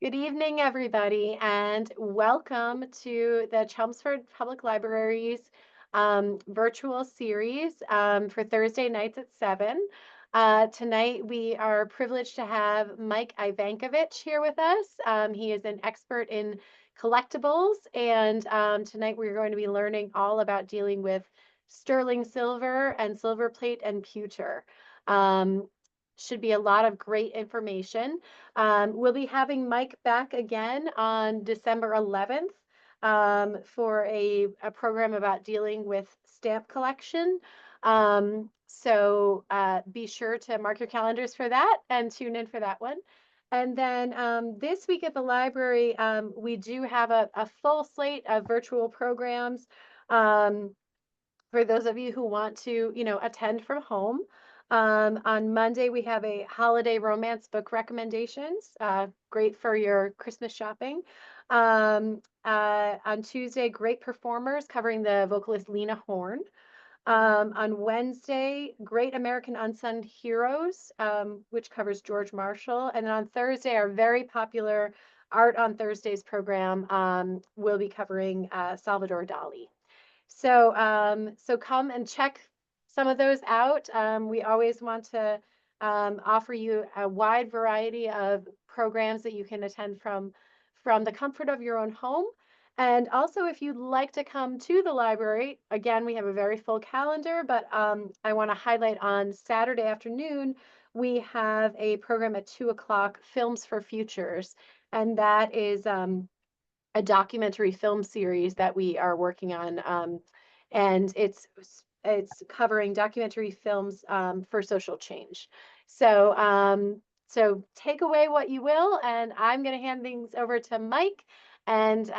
Good evening, everybody, and welcome to the Chelmsford Public Library's virtual series for Thursday nights at 7. Tonight, we are privileged to have Mike Ivankovich here with us. He is an expert in collectibles, and tonight we're going to be learning all about dealing with sterling silver and silverplate and pewter. Should be a lot of great information. We'll be having Mike back again on December 11th for a program about dealing with stamp collection. So be sure to mark your calendars for that and tune in for that one. And then this week at the library, we do have a full slate of virtual programs. For those of you who want to, attend from home. On Monday, we have a holiday romance book recommendations, great for your Christmas shopping. On Tuesday, great performers covering the vocalist Lena Horne. On Wednesday, Great American Unsung Heroes, which covers George Marshall. And then on Thursday, our very popular Art on Thursdays program will be covering Salvador Dali. So come and check some of those out. We always want to offer you a wide variety of programs that you can attend from the comfort of your own home. And also, if you'd like to come to the library, again, we have a very full calendar, but I want to highlight on Saturday afternoon, we have a program at 2 o'clock, Films for Futures. And that is a documentary film series that we are working on, and it's covering documentary films for social change. So take away what you will, and I'm going to hand things over to Mike, and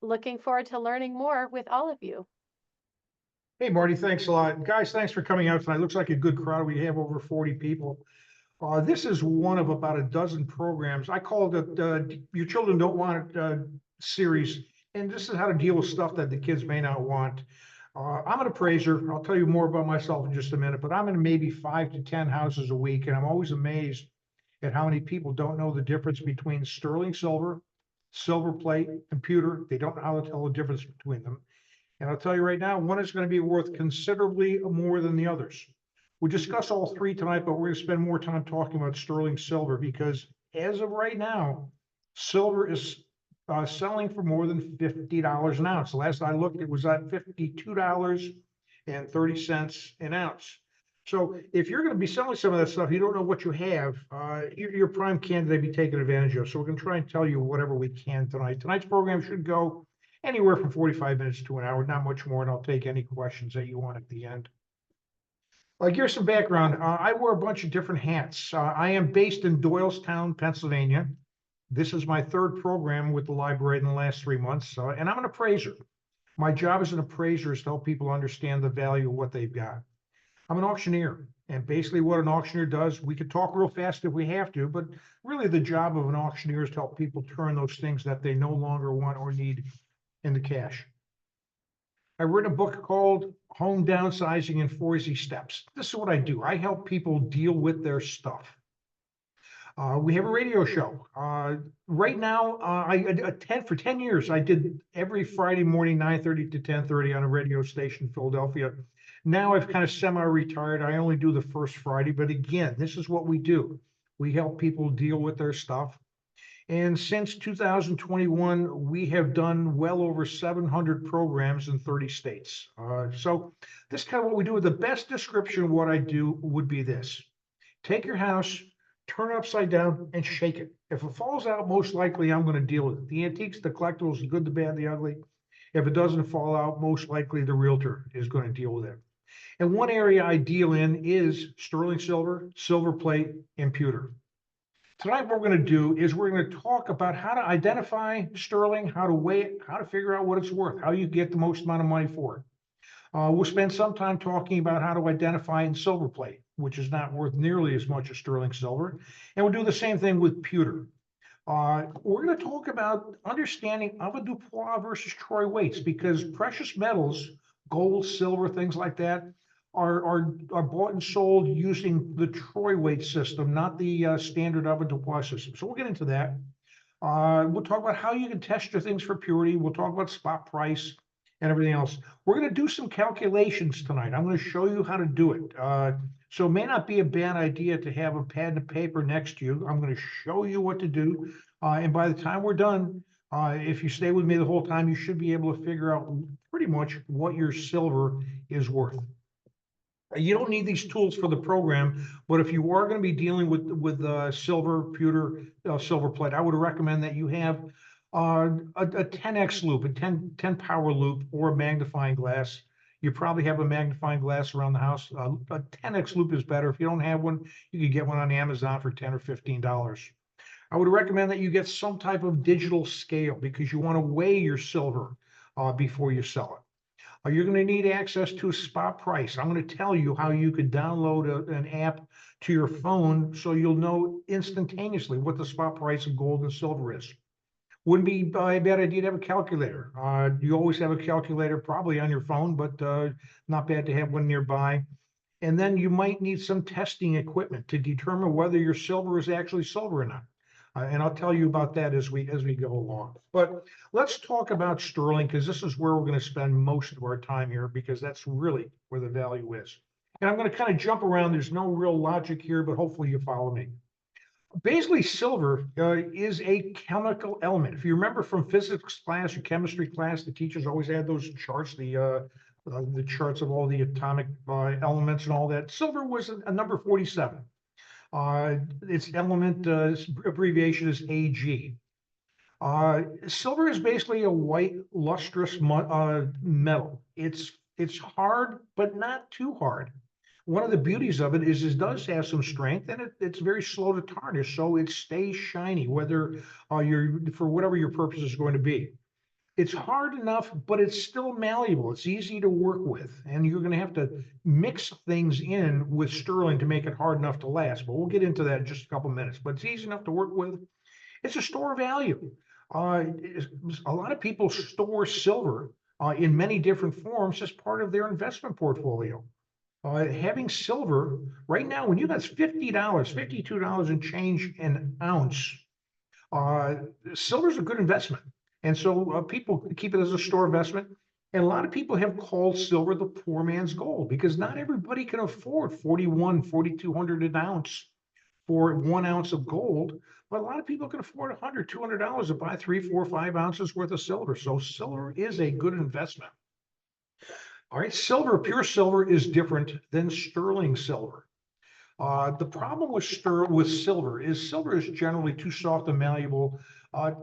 looking forward to learning more with all of you. Hey, Marty, thanks a lot. Guys, thanks for coming out tonight. Looks like a good crowd. We have over 40 people. This is one of about a dozen programs. I call it Your Children Don't Want It series. And this is how to deal with stuff that the kids may not want. I'm an appraiser. I'll tell you more about myself in just a minute, but I'm in maybe 5 to 10 houses a week. And I'm always amazed at how many people don't know the difference between sterling silver, silver plate, and pewter. They don't know how to tell the difference between them. And I'll tell you right now, one is going to be worth considerably more than the others. We discuss all three tonight, but we're going to spend more time talking about sterling silver because as of right now, silver is selling for more than $50 an ounce. The last I looked, it was at $52.30 an ounce. So if you're going to be selling some of that stuff, you don't know what you have, you're prime candidate to be taken advantage of. So we're going to try and tell you whatever we can tonight. Tonight's program should go anywhere from 45 minutes to an hour, not much more, and I'll take any questions that you want at the end. Here's some background. I wear a bunch of different hats. I am based in Doylestown, Pennsylvania. This is my third program with the library in the last 3 months, and I'm an appraiser. My job as an appraiser is to help people understand the value of what they've got. I'm an auctioneer, and basically what an auctioneer does, we could talk real fast if we have to, but really the job of an auctioneer is to help people turn those things that they no longer want or need into cash. I've written a book called Home Downsizing in 4 Easy Steps. This is what I do. I help people deal with their stuff. We have a radio show. Right now, I attend for 10 years. I did every Friday morning, 9:30 to 10:30 on a radio station in Philadelphia. Now I've kind of semi-retired. I only do the first Friday, but again, this is what we do. We help people deal with their stuff. And since 2021, we have done well over 700 programs in 30 states. So this is kind of what we do. The best description of what I do would be this. Take your house, turn it upside down, and shake it. If it falls out, most likely I'm going to deal with it. The antiques, the collectibles, the good, the bad, the ugly. If it doesn't fall out, most likely the realtor is going to deal with it. And one area I deal in is sterling silver, silver plate, and pewter. Tonight, what we're going to do is we're going to talk about how to identify sterling, how to weigh it, how to figure out what it's worth, how you get the most amount of money for it. We'll spend some time talking about how to identify in silver plate, which is not worth nearly as much as sterling silver. And we'll do the same thing with pewter. We're going to talk about understanding avoirdupois versus troy weights, because precious metals, gold, silver, things like that, are bought and sold using the troy weight system, not the standard avoirdupois system. So we'll get into that. We'll talk about how you can test your things for purity. We'll talk about spot price and everything else. We're going to do some calculations tonight. I'm going to show you how to do it. So it may not be a bad idea to have a pad and paper next to you. I'm going to show you what to do. And by the time we're done, if you stay with me the whole time, you should be able to figure out pretty much what your silver is worth. You don't need these tools for the program, but if you are going to be dealing with silver, pewter, silverplate, I would recommend that you have a 10x loop, a 10 power loop, or a magnifying glass. You probably have a magnifying glass around the house. A 10x loop is better. If you don't have one, you could get one on Amazon for $10 or $15. I would recommend that you get some type of digital scale because you want to weigh your silver before you sell it. You're going to need access to a spot price. I'm going to tell you how you could download an app to your phone so you'll know instantaneously what the spot price of gold and silver is. Wouldn't be a bad idea to have a calculator. You always have a calculator probably on your phone, but not bad to have one nearby. And then you might need some testing equipment to determine whether your silver is actually silver or not. And I'll tell you about that as we go along. But let's talk about sterling because this is where we're going to spend most of our time here because that's really where the value is. And I'm going to kind of jump around. There's no real logic here, but hopefully you follow me. Basically, silver is a chemical element. If you remember from physics class or chemistry class, the teachers always had those charts, the charts of all the atomic elements and all that. Silver was a number 47. Its element abbreviation is Ag. Silver is basically a white, lustrous metal. It's hard, but not too hard. One of the beauties of it is it does have some strength, and it's very slow to tarnish, so it stays shiny, whether you're for whatever your purpose is going to be. It's hard enough, but it's still malleable. It's easy to work with, and you're going to have to mix things in with sterling to make it hard enough to last. But we'll get into that in just a couple minutes. But it's easy enough to work with. It's a store of value. A lot of people store silver in many different forms as part of their investment portfolio. Having silver right now, when you got $50, $52 and change an ounce, silver is a good investment. And so people keep it as a store investment. And a lot of people have called silver the poor man's gold because not everybody can afford 4,200 an ounce for 1 ounce of gold. But a lot of people can afford $100, $200 to buy 3, 4, 5 ounces worth of silver. So silver is a good investment. All right, silver, pure silver is different than sterling silver. The problem with silver is generally too soft and malleable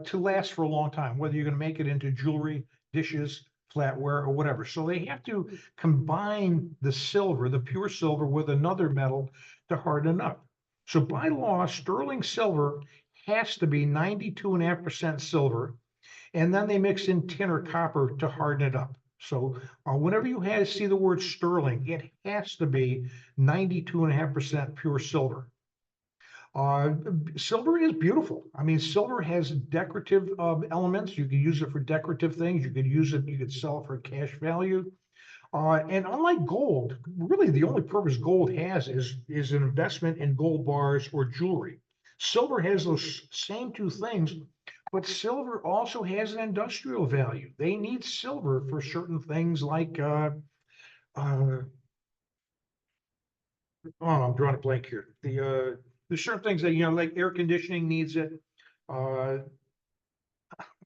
to last for a long time, whether you're going to make it into jewelry, dishes, flatware, or whatever. So they have to combine the silver, the pure silver, with another metal to harden up. So by law, sterling silver has to be 92.5% silver, and then they mix in tin or copper to harden it up. So whenever you see the word sterling, it has to be 92.5% pure silver. Silver is beautiful. I mean, silver has decorative elements. You can use it for decorative things. You could sell it for cash value. And unlike gold, really the only purpose gold has is an investment in gold bars or jewelry. Silver has those same two things, but silver also has an industrial value. They need silver for certain things like, oh, I'm drawing a blank here. There's certain things that, like air conditioning needs it. Uh,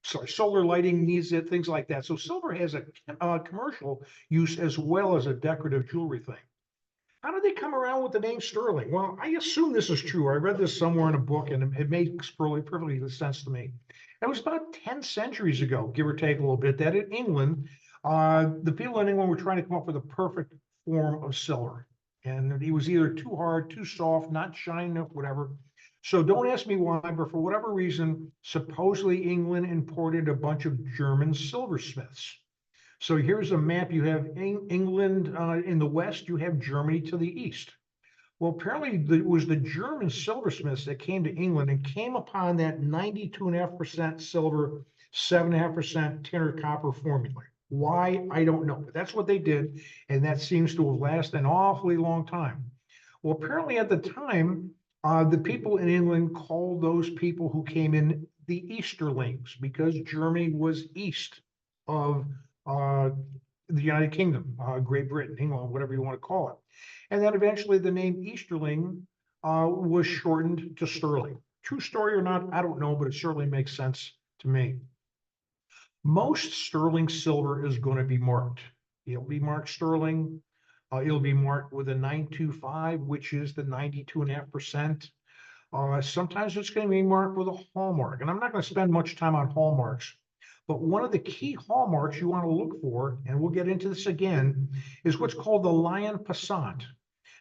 solar lighting needs it, things like that. So silver has a commercial use as well as a decorative jewelry thing. How did they come around with the name sterling? Well, I assume this is true. I read this somewhere in a book and it makes perfectly sense to me. It was about 10 centuries ago, give or take a little bit, that in England, the people in England were trying to come up with a perfect form of silver. And it was either too hard, too soft, not shiny enough, whatever. So don't ask me why, but for whatever reason, supposedly England imported a bunch of German silversmiths. So here's a map. You have England in the west, you have Germany to the east. Well, apparently it was the German silversmiths that came to England and came upon that 92.5% silver, 7.5% tin or copper formula. Why? I don't know, but that's what they did. And that seems to have lasted an awfully long time. Well, apparently at the time, the people in England called those people who came in the Easterlings because Germany was east of uh, the United Kingdom, Great Britain, England, whatever you want to call it. And then eventually the name Easterling was shortened to sterling. True story or not, I don't know, but it certainly makes sense to me. Most sterling silver is going to be marked. It'll be marked sterling. It'll be marked with a 925, which is the 92.5%. Sometimes it's going to be marked with a hallmark, and I'm not going to spend much time on hallmarks. But one of the key hallmarks you want to look for, and we'll get into this again, is what's called the lion passant.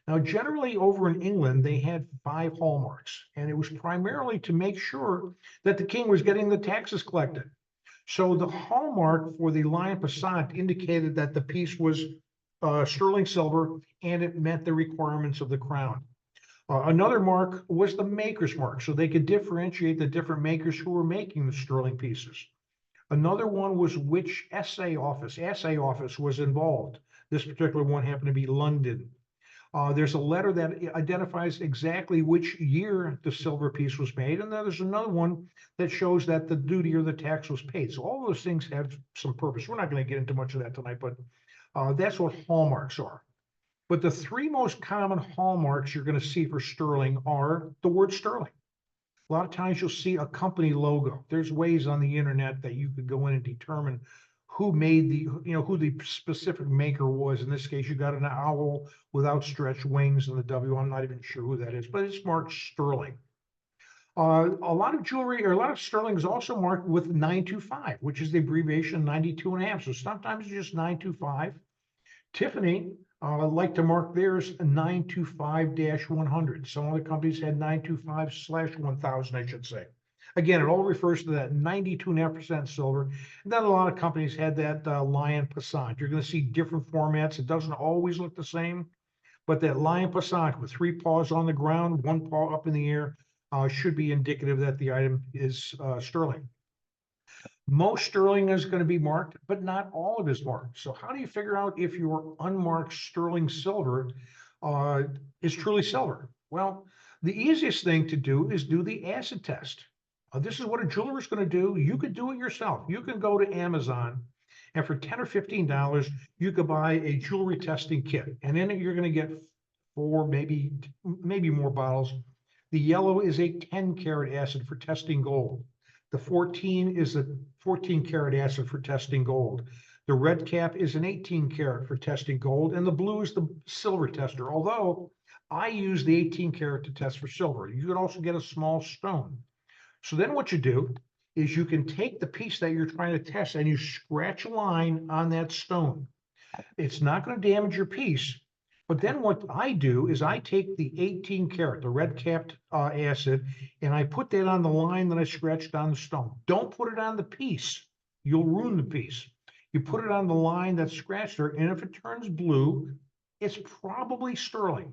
Now, generally over in England, they had 5 hallmarks, and it was primarily to make sure that the king was getting the taxes collected. So the hallmark for the lion passant indicated that the piece was sterling silver, and it met the requirements of the crown. Another mark was the maker's mark, so they could differentiate the different makers who were making the sterling pieces. Another one was which assay office was involved. This particular one happened to be London. There's a letter that identifies exactly which year the silver piece was made, and then there's another one that shows that the duty or the tax was paid. So all those things have some purpose. We're not going to get into much of that tonight, but that's what hallmarks are. But the 3 most common hallmarks you're going to see for sterling are the word sterling. A lot of times you'll see a company logo. There's ways on the internet that you could go in and determine who made who the specific maker was. In this case, you got an owl with outstretched wings and the W. I'm not even sure who that is, but it's marked sterling. A lot of jewelry or a lot of sterling is also marked with 925, which is the abbreviation 92.5. So sometimes it's just 925. Tiffany like to mark theirs 925-100. Some other companies had 925/1000, I should say. Again, it all refers to that 92.5% silver. And then a lot of companies had that lion passant. You're going to see different formats. It doesn't always look the same, but that lion passant with 3 paws on the ground, 1 paw up in the air should be indicative that the item is sterling. Most sterling is going to be marked, but not all of it is marked. So how do you figure out if your unmarked sterling silver is truly silver? Well, the easiest thing to do is do the acid test. This is what a jeweler is going to do. You could do it yourself. You can go to Amazon, and for $10 or $15, you could buy a jewelry testing kit. And in it, you're going to get 4, maybe more bottles. The yellow is a 10-carat acid for testing gold. The 14 is a 14-carat acid for testing gold. The red cap is an 18-carat for testing gold, and the blue is the silver tester, although I use the 18-carat to test for silver. You could also get a small stone. So then what you do is you can take the piece that you're trying to test and you scratch a line on that stone. It's not going to damage your piece. But then what I do is I take the 18-carat, the red capped acid, and I put that on the line that I scratched on the stone. Don't put it on the piece. You'll ruin the piece. You put it on the line that's scratched there, and if it turns blue, it's probably sterling.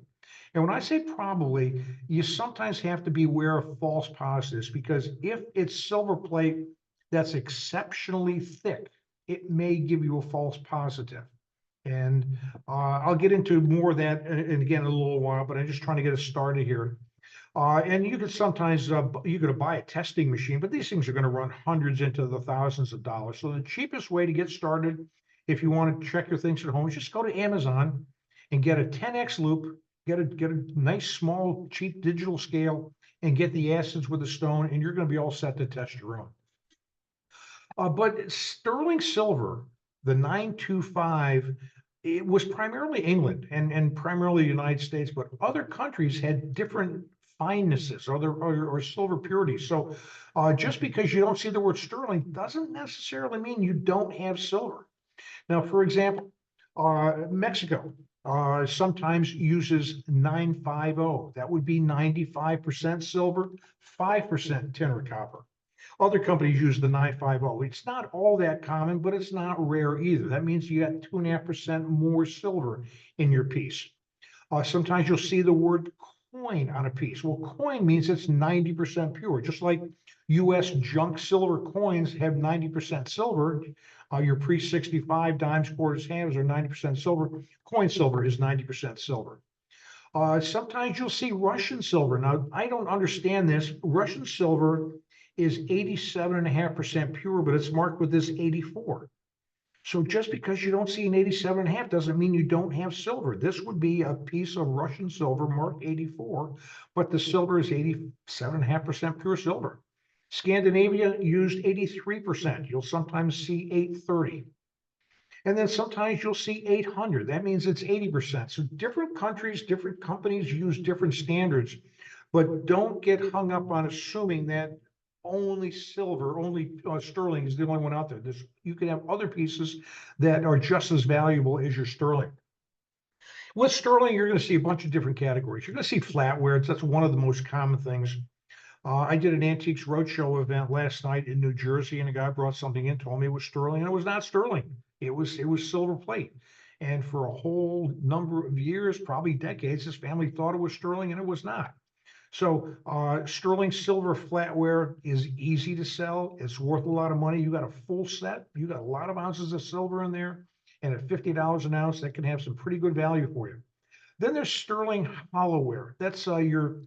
And when I say probably, you sometimes have to be aware of false positives, because if it's silver plate that's exceptionally thick, it may give you a false positive. And I'll get into more of that and again in a little while, but I'm just trying to get us started here. And you could sometimes, you could buy a testing machine, but these things are going to run hundreds into the thousands of dollars. So the cheapest way to get started, if you want to check your things at home, is just go to Amazon and get a 10x loop, get a nice, small, cheap digital scale, and get the acids with the stone, and you're going to be all set to test your own. But sterling silver, the 925, it was primarily England and primarily the United States, but other countries had different finenesses or silver purities. So just because you don't see the word sterling doesn't necessarily mean you don't have silver. Now, for example, Mexico sometimes uses 950. That would be 95% silver, 5% tin or copper. Other companies use the 950. It's not all that common, but it's not rare either. That means you got 2.5% more silver in your piece. Sometimes you'll see the word coin on a piece. Well, coin means it's 90% pure, just like US junk silver coins have 90% silver. Your pre-65 dimes, quarters, halves are 90% silver. Coin silver is 90% silver. Sometimes you'll see Russian silver. Now, I don't understand this. Russian silver is 87.5% pure, but it's marked with this 84. So just because you don't see an 87.5 doesn't mean you don't have silver. This would be a piece of Russian silver marked 84, but the silver is 87.5% pure silver. Scandinavia used 83%. You'll sometimes see 830. And then sometimes you'll see 800. That means it's 80%. So different countries, different companies use different standards, but don't get hung up on assuming that only silver, only sterling is the only one out there. You can have other pieces that are just as valuable as your sterling. With sterling, you're going to see a bunch of different categories. You're going to see flatware. That's one of the most common things. I did an Antiques Roadshow event last night in New Jersey, and a guy brought something in, told me it was sterling, and it was not sterling. It was silver plate. And for a whole number of years, probably decades, his family thought it was sterling, and it was not. So sterling silver flatware is easy to sell. It's worth a lot of money. You got a full set. You got a lot of ounces of silver in there, and at $50 an ounce, that can have some pretty good value for you. Then there's sterling hollowware. That's your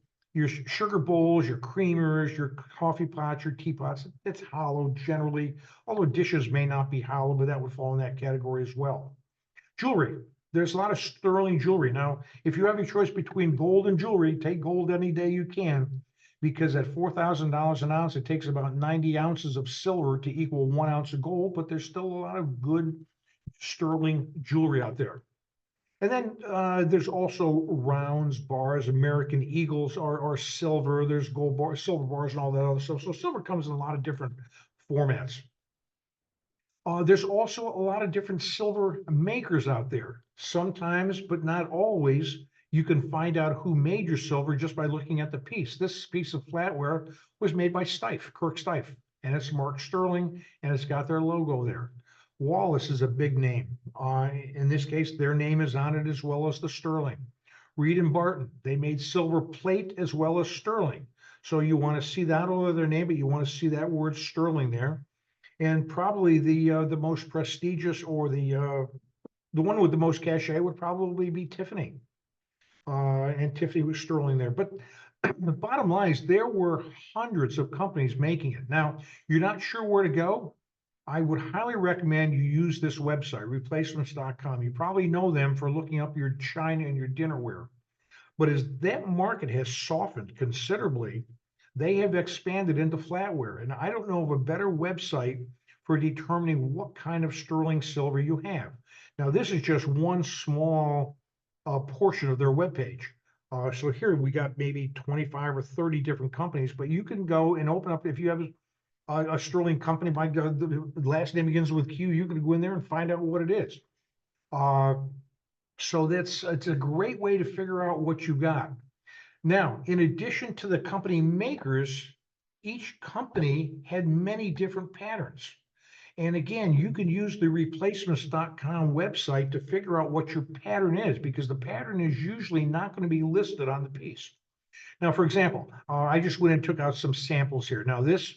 sugar bowls, your creamers, your coffee pots, your teapots. It's hollow generally, although dishes may not be hollow, but that would fall in that category as well. Jewelry. There's a lot of sterling jewelry. Now, if you have a choice between gold and jewelry, take gold any day you can, because at $4,000 an ounce, it takes about 90 ounces of silver to equal 1 ounce of gold, but there's still a lot of good sterling jewelry out there. And then there's also rounds, bars, American Eagles are silver. There's gold bars, silver bars, and all that other stuff. So silver comes in a lot of different formats. There's also a lot of different silver makers out there. Sometimes, but not always, you can find out who made your silver just by looking at the piece. This piece of flatware was made by Steiff, Kirk Steiff, and it's marked sterling, and it's got their logo there. Wallace is a big name. In this case, their name is on it as well as the sterling. Reed and Barton, they made silver plate as well as sterling. So you want to see that over their name, but you want to see that word sterling there. And probably the most prestigious, or the one with the most cachet, would probably be Tiffany. And Tiffany was sterling there. But the bottom line is there were hundreds of companies making it. Now, you're not sure where to go. I would highly recommend you use this website, replacements.com. You probably know them for looking up your china and your dinnerware. But as that market has softened considerably, they have expanded into flatware. And I don't know of a better website for determining what kind of sterling silver you have. Now, this is just one small portion of their webpage. So here we got maybe 25 or 30 different companies, but you can go and open up, if you have a sterling company, the last name begins with Q, you can go in there and find out what it is. So it's a great way to figure out what you got. Now, in addition to the company makers, each company had many different patterns. And again, you can use the replacements.com website to figure out what your pattern is, because the pattern is usually not going to be listed on the piece. Now, for example, I just went and took out some samples here. Now, this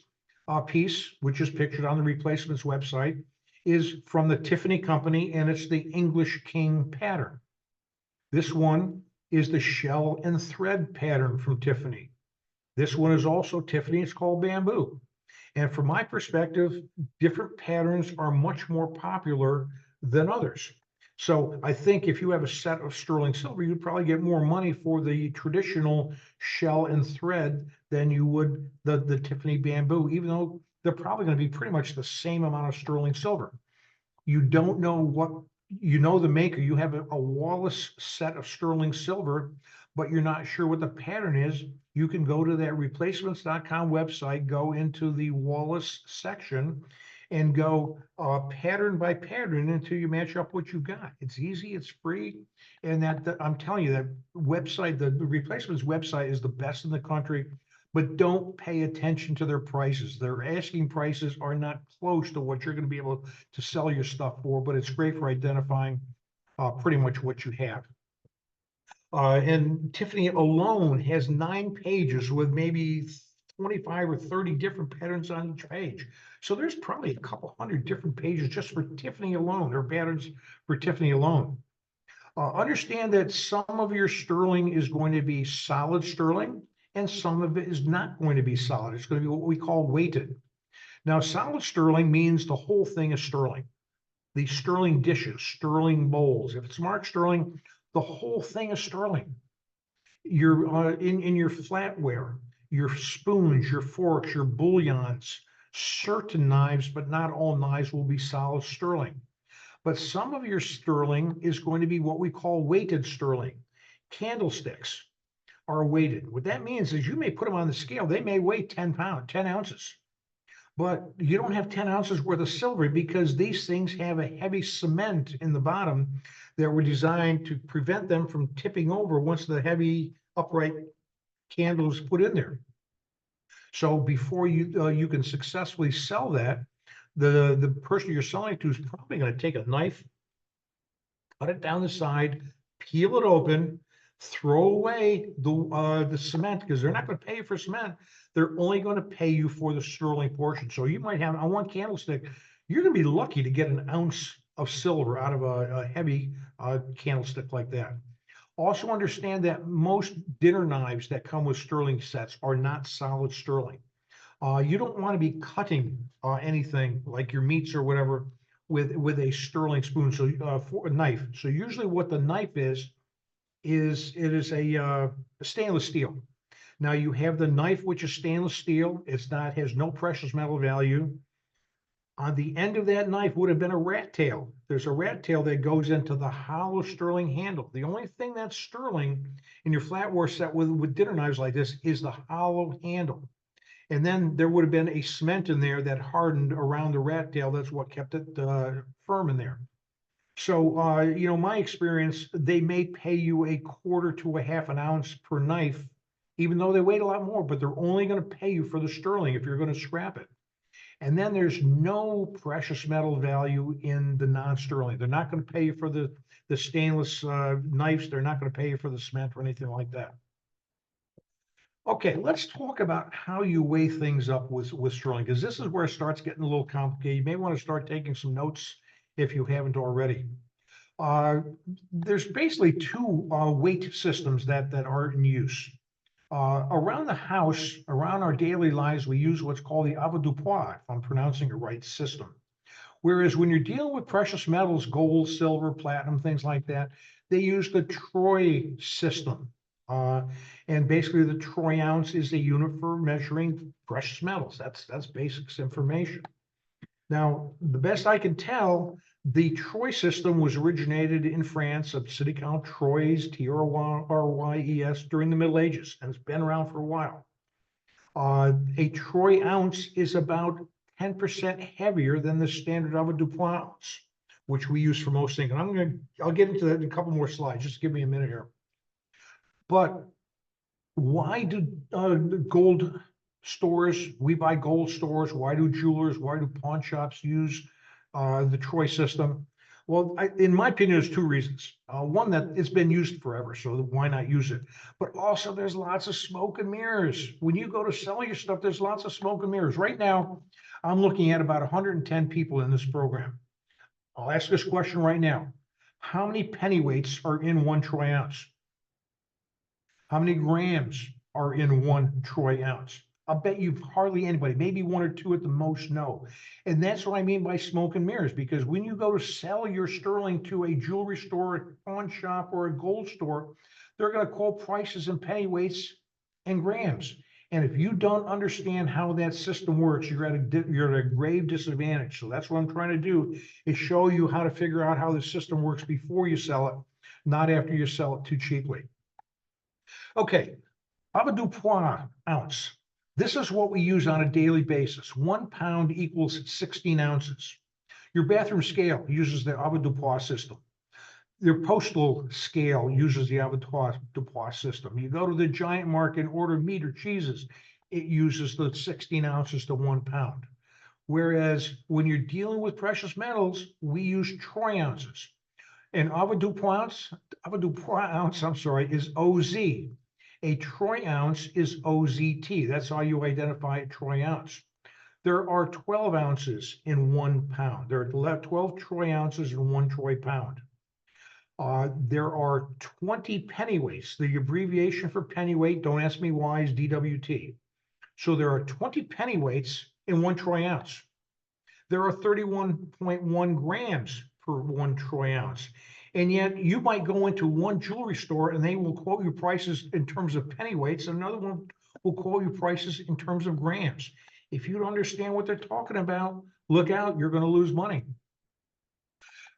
piece, which is pictured on the replacements website, is from the Tiffany company, and it's the English King pattern. This one is the shell and thread pattern from Tiffany. This one is also Tiffany. It's called bamboo. And from my perspective, different patterns are much more popular than others. So I think if you have a set of sterling silver, you'd probably get more money for the traditional shell and thread than you would the Tiffany bamboo, even though they're probably going to be pretty much the same amount of sterling silver. You don't know what, you know the maker, you have a Wallace set of sterling silver, but you're not sure what the pattern is. You can go to that replacements.com website, go into the Wallace section, and go pattern by pattern until you match up what you got. It's easy, it's free, and that I'm telling you, that website, the replacements website, is the best in the country. But don't pay attention to their prices. Their asking prices are not close to what you're going to be able to sell your stuff for, but it's great for identifying pretty much what you have. And Tiffany alone has 9 pages with maybe 25 or 30 different patterns on each page. So there's probably a couple hundred different pages just for Tiffany alone, or patterns for Tiffany alone. Understand that some of your sterling is going to be solid sterling, and some of it is not going to be solid. It's going to be what we call weighted. Now, solid sterling means the whole thing is sterling. The sterling dishes, sterling bowls. If it's marked sterling, the whole thing is sterling. Your in your flatware, your spoons, your forks, your bouillons, certain knives, but not all knives will be solid sterling. But some of your sterling is going to be what we call weighted sterling. Candlesticks are weighted. What that means is you may put them on the scale. They may weigh 10 pounds, 10 ounces, but you don't have 10 ounces worth of silver because these things have a heavy cement in the bottom that were designed to prevent them from tipping over once the heavy upright candle is put in there. So before you can successfully sell that, the person you're selling to is probably going to take a knife, cut it down the side, peel it open, throw away the cement because they're not going to pay you for cement. They're only going to pay you for the sterling portion. So you might have on one candlestick, you're going to be lucky to get an ounce of silver out of a heavy candlestick like that. Also understand that most dinner knives that come with sterling sets are not solid sterling. You don't want to be cutting anything like your meats or whatever with a sterling spoon, so for a knife. So usually what the knife is it is a stainless steel. Now you have the knife, which is stainless steel. It's not, has no precious metal value. On the end of that knife would have been a rat tail. There's a rat tail that goes into the hollow sterling handle. The only thing that's sterling in your flatware set with dinner knives like this is the hollow handle. And then there would have been a cement in there that hardened around the rat tail. That's what kept it firm in there. So, you know, my experience, they may pay you a quarter to a half an ounce per knife, even though they weigh a lot more, but they're only going to pay you for the sterling if you're going to scrap it. And then there's no precious metal value in the non-sterling. They're not going to pay you for the stainless knives. They're not going to pay you for the cement or anything like that. Okay, let's talk about how you weigh things up with sterling, because this is where it starts getting a little complicated. You may want to start taking some notes if you haven't already. There's basically two weight systems that are in use. Around the house, around our daily lives, we use what's called the avoirdupois, if I'm pronouncing it right, system. Whereas when you're dealing with precious metals, gold, silver, platinum, things like that, they use the troy system. And basically the troy ounce is a unit for measuring precious metals. That's basics information. Now, the best I can tell, the troy system was originated in France, a city called Troyes, Troyes, during the Middle Ages, and it's been around for a while. A troy ounce is about 10% heavier than the standard avoirdupois ounce, which we use for most things. And I'll get into that in a couple more slides. Just give me a minute here. But why do gold stores, we buy gold stores, why do jewelers, why do pawn shops use the troy system? Well, in my opinion, there's two reasons. One, that it's been used forever, so why not use it? But also there's lots of smoke and mirrors. When you go to sell your stuff, there's lots of smoke and mirrors. Right now, I'm looking at about 110 people in this program. I'll ask this question right now. How many pennyweights are in one troy ounce? How many grams are in one troy ounce? I'll bet you hardly anybody, maybe one or two at the most know. And that's what I mean by smoke and mirrors, because when you go to sell your sterling to a jewelry store, a pawn shop, or a gold store, they're going to call prices in pennyweights and grams. And if you don't understand how that system works, you're at a grave disadvantage. So that's what I'm trying to do, is show you how to figure out how the system works before you sell it, not after you sell it too cheaply. Okay, avoirdupois ounce. This is what we use on a daily basis. 1 pound equals 16 ounces. Your bathroom scale uses the avoirdupois system. Your postal scale uses the avoirdupois system. You go to the giant market and order meat or cheeses, it uses the 16 ounces to 1 pound. Whereas when you're dealing with precious metals, we use troy ounces. An avoirdupois ounce, I'm sorry, is OZ. A troy ounce is OZT. That's how you identify a troy ounce. There are 12 ounces in 1 pound. There are 12 troy ounces in 1 troy pound. There are 20 pennyweights. The abbreviation for pennyweight, don't ask me why, is DWT. So there are 20 pennyweights in 1 troy ounce. There are 31.1 grams per 1 troy ounce. And yet you might go into one jewelry store and they will quote you prices in terms of pennyweights, and another one will quote you prices in terms of grams. If you don't understand what they're talking about, look out, you're going to lose money.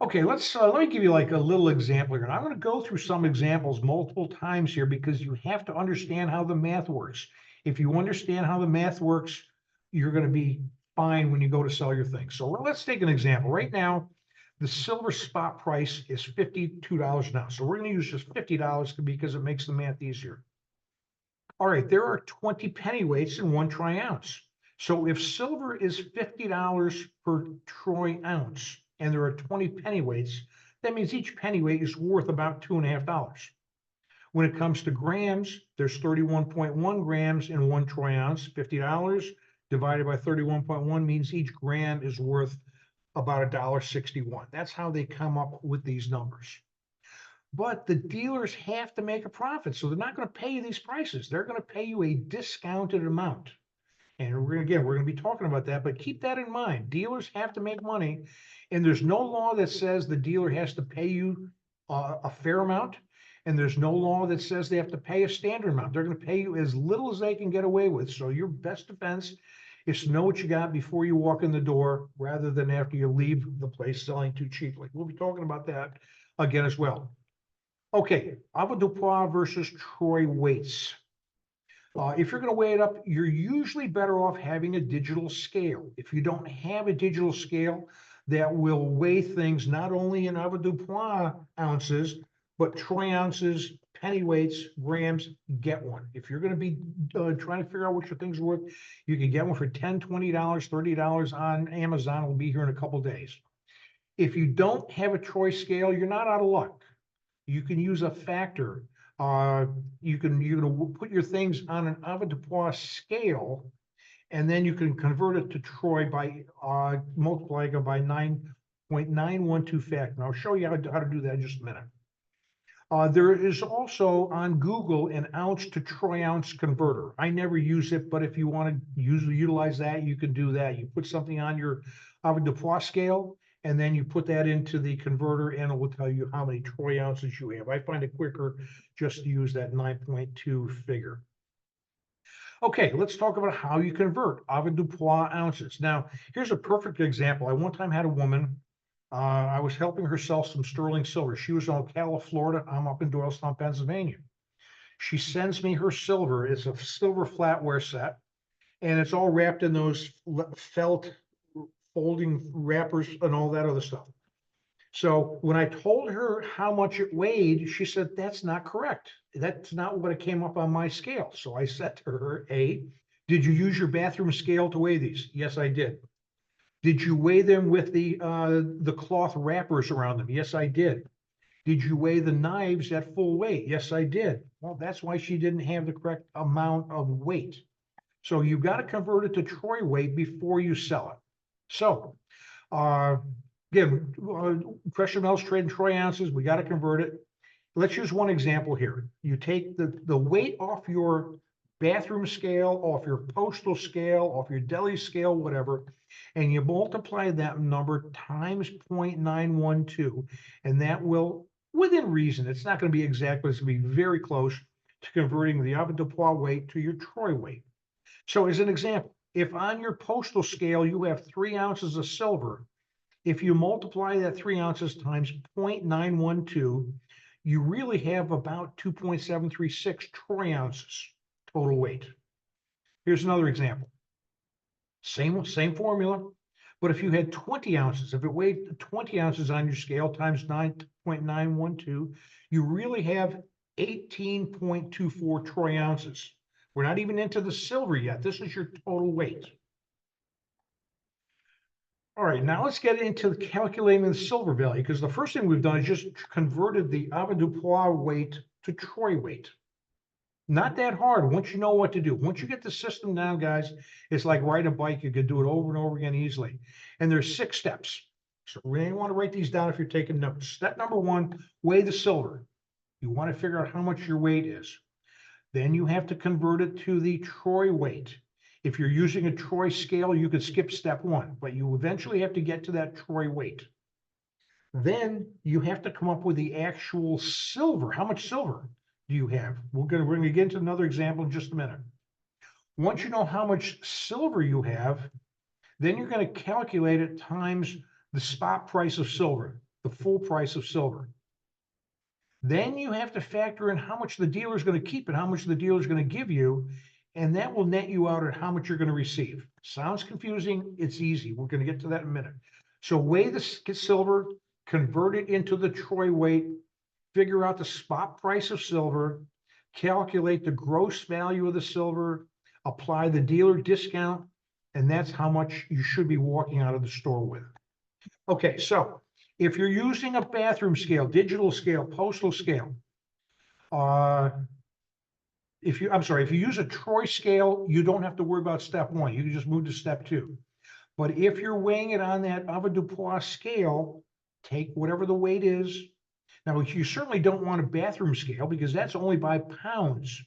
Okay, let me give you like a little example here. And I'm going to go through some examples multiple times here because you have to understand how the math works. If you understand how the math works, you're going to be fine when you go to sell your things. So let's take an example. Right now, the silver spot price is $52 an ounce. So we're going to use just $50 because it makes the math easier. All right, there are 20 pennyweights in 1 troy ounce. So if silver is $50 per troy ounce, and there are 20 pennyweights, that means each pennyweight is worth about $2.50. When it comes to grams, there's 31.1 grams in 1 troy ounce. $50 divided by 31.1 means each gram is worth about $1.61. That's how they come up with these numbers. But the dealers have to make a profit, so they're not going to pay you these prices. They're going to pay you a discounted amount. And we're going to be talking about that, but keep that in mind. Dealers have to make money, and there's no law that says the dealer has to pay you a fair amount, and there's no law that says they have to pay a standard amount. They're going to pay you as little as they can get away with. So your best defense is to know what you got before you walk in the door, rather than after you leave the place selling too cheaply. We'll be talking about that again as well. Okay, avoirdupois versus troy weights. If you're going to weigh it up, you're usually better off having a digital scale. If you don't have a digital scale that will weigh things not only in avoirdupois ounces, but troy ounces, pennyweights, grams, get one. If you're going to be trying to figure out what your things are worth, you can get one for $10, $20, $30 on Amazon. It'll be here in a couple days. If you don't have a troy scale, you're not out of luck. You can use a factor. You can put your things on an avoirdupois scale, and then you can convert it to troy by multiplying it by 9.912 factor. And I'll show you how to do that in just a minute. There is also on Google an ounce to troy ounce converter. I never use it, but if you want to utilize that, you can do that. You put something on your avoirdupois scale, and then you put that into the converter, and it will tell you how many troy ounces you have. I find it quicker just to use that 9.2 figure. Okay, let's talk about how you convert avoirdupois ounces. Now, here's a perfect example. I one time had a woman, I was helping her sell some sterling silver. She was in Ocala, Florida. I'm up in Doylestown, Pennsylvania. She sends me her silver. It's a silver flatware set, and it's all wrapped in those felt folding wrappers and all that other stuff. So when I told her how much it weighed, she said, that's not correct. That's not what it came up on my scale. So I said to her, A, did you use your bathroom scale to weigh these? Yes, I did. Did you weigh them with the cloth wrappers around them? Yes, I did. Did you weigh the knives at full weight? Yes, I did. Well, that's why she didn't have the correct amount of weight. So you've got to convert it to troy weight before you sell it. So, again, precious metals trade in troy ounces. We got to convert it. Let's use one example here. You take the weight off your bathroom scale, off your postal scale, off your deli scale, whatever, and you multiply that number times 0.912, and that will, within reason, it's not going to be exact, but it's going to be very close to converting the avoirdupois weight to your troy weight. So as an example, if on your postal scale you have 3 ounces of silver, if you multiply that 3 ounces times 0.912, you really have about 2.736 troy ounces total weight. Here's another example. Same formula, but if you had 20 ounces, if it weighed 20 ounces on your scale times 9.912, you really have 18.24 troy ounces. We're not even into the silver yet. This is your total weight. All right, now let's get into calculating the silver value, because the first thing we've done is just converted the avoirdupois weight to troy weight. Not that hard once you know what to do. Once you get the system down, guys, it's like riding a bike. You can do it over and over again easily. And there's 6 steps. So we may want to write these down if you're taking notes. Step number one, weigh the silver. You want to figure out how much your weight is. Then you have to convert it to the troy weight. If you're using a troy scale, you could skip step one, but you eventually have to get to that troy weight. Then you have to come up with the actual silver. How much silver do you have? We're going to get into another example in just a minute. Once you know how much silver you have, then you're going to calculate it times the spot price of silver, the full price of silver. Then you have to factor in how much the dealer is going to keep and how much the dealer is going to give you, and that will net you out at how much you're going to receive. Sounds confusing? It's easy. We're going to get to that in a minute. So weigh the silver, convert it into the troy weight, figure out the spot price of silver, calculate the gross value of the silver, apply the dealer discount, and that's how much you should be walking out of the store with. Okay, so if you're using a bathroom scale, digital scale, postal scale, if you use a troy scale, you don't have to worry about step one. You can just move to step two. But if you're weighing it on that avoirdupois scale, take whatever the weight is. Now, you certainly don't want a bathroom scale because that's only by pounds.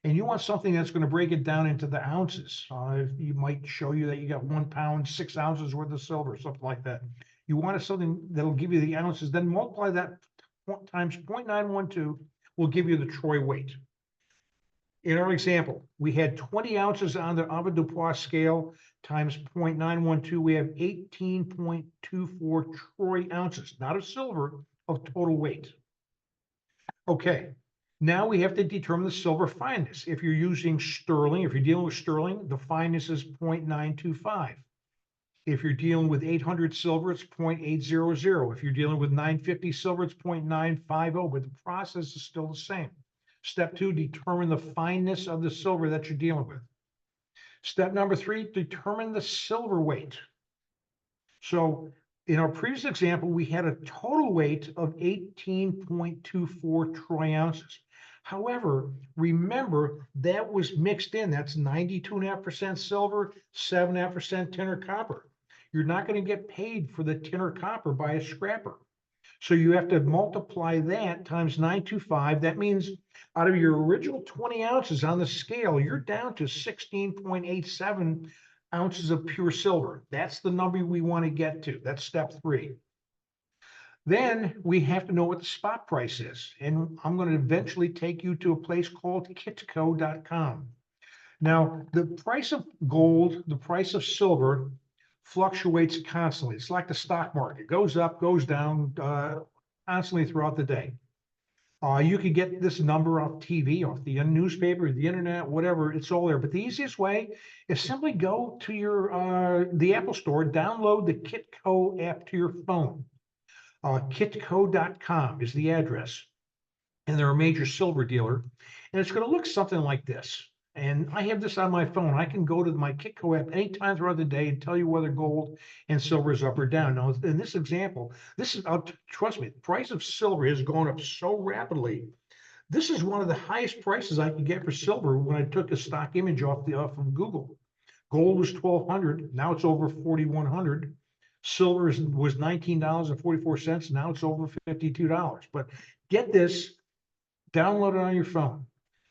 And you want something that's going to break it down into the ounces. You might show you that you got 1 pound, 6 ounces worth of silver, something like that. You want something that'll give you the ounces, then multiply that times 0.912 will give you the troy weight. In our example, we had 20 ounces on the avoirdupois scale times 0.912. We have 18.24 troy ounces, not of silver, of total weight. Okay, now we have to determine the silver fineness. If you're using sterling, if you're dealing with sterling, the fineness is 0.925. If you're dealing with 800 silver, it's 0.800. If you're dealing with 950 silver, it's 0.950, but the process is still the same. Step two, determine the fineness of the silver that you're dealing with. Step number three, determine the silver weight. So in our previous example, we had a total weight of 18.24 troy ounces. However, remember that was mixed in. That's 92.5% silver, 7.5% tin or copper. You're not going to get paid for the tin or copper by a scrapper. So you have to multiply that times 925. That means out of your original 20 ounces on the scale, you're down to 16.87 ounces of pure silver. That's the number we want to get to. That's step three. Then we have to know what the spot price is. And I'm going to eventually take you to a place called kitco.com. Now, the price of gold, the price of silver fluctuates constantly. It's like the stock market. It goes up, goes down constantly throughout the day. You can get this number off TV, off the newspaper, the internet, whatever. It's all there. But the easiest way is simply go to your the Apple Store, download the Kitco app to your phone. Kitco.com is the address, and they're a major silver dealer. And it's going to look something like this. And I have this on my phone. I can go to my Kitco app anytime throughout the day and tell you whether gold and silver is up or down. Now, in this example, this is, trust me, the price of silver has gone up so rapidly. This is one of the highest prices I could get for silver when I took a stock image off of Google. Gold was $1,200. Now it's over $4,100. Silver was $19.44. Now it's over $52. But get this, download it on your phone.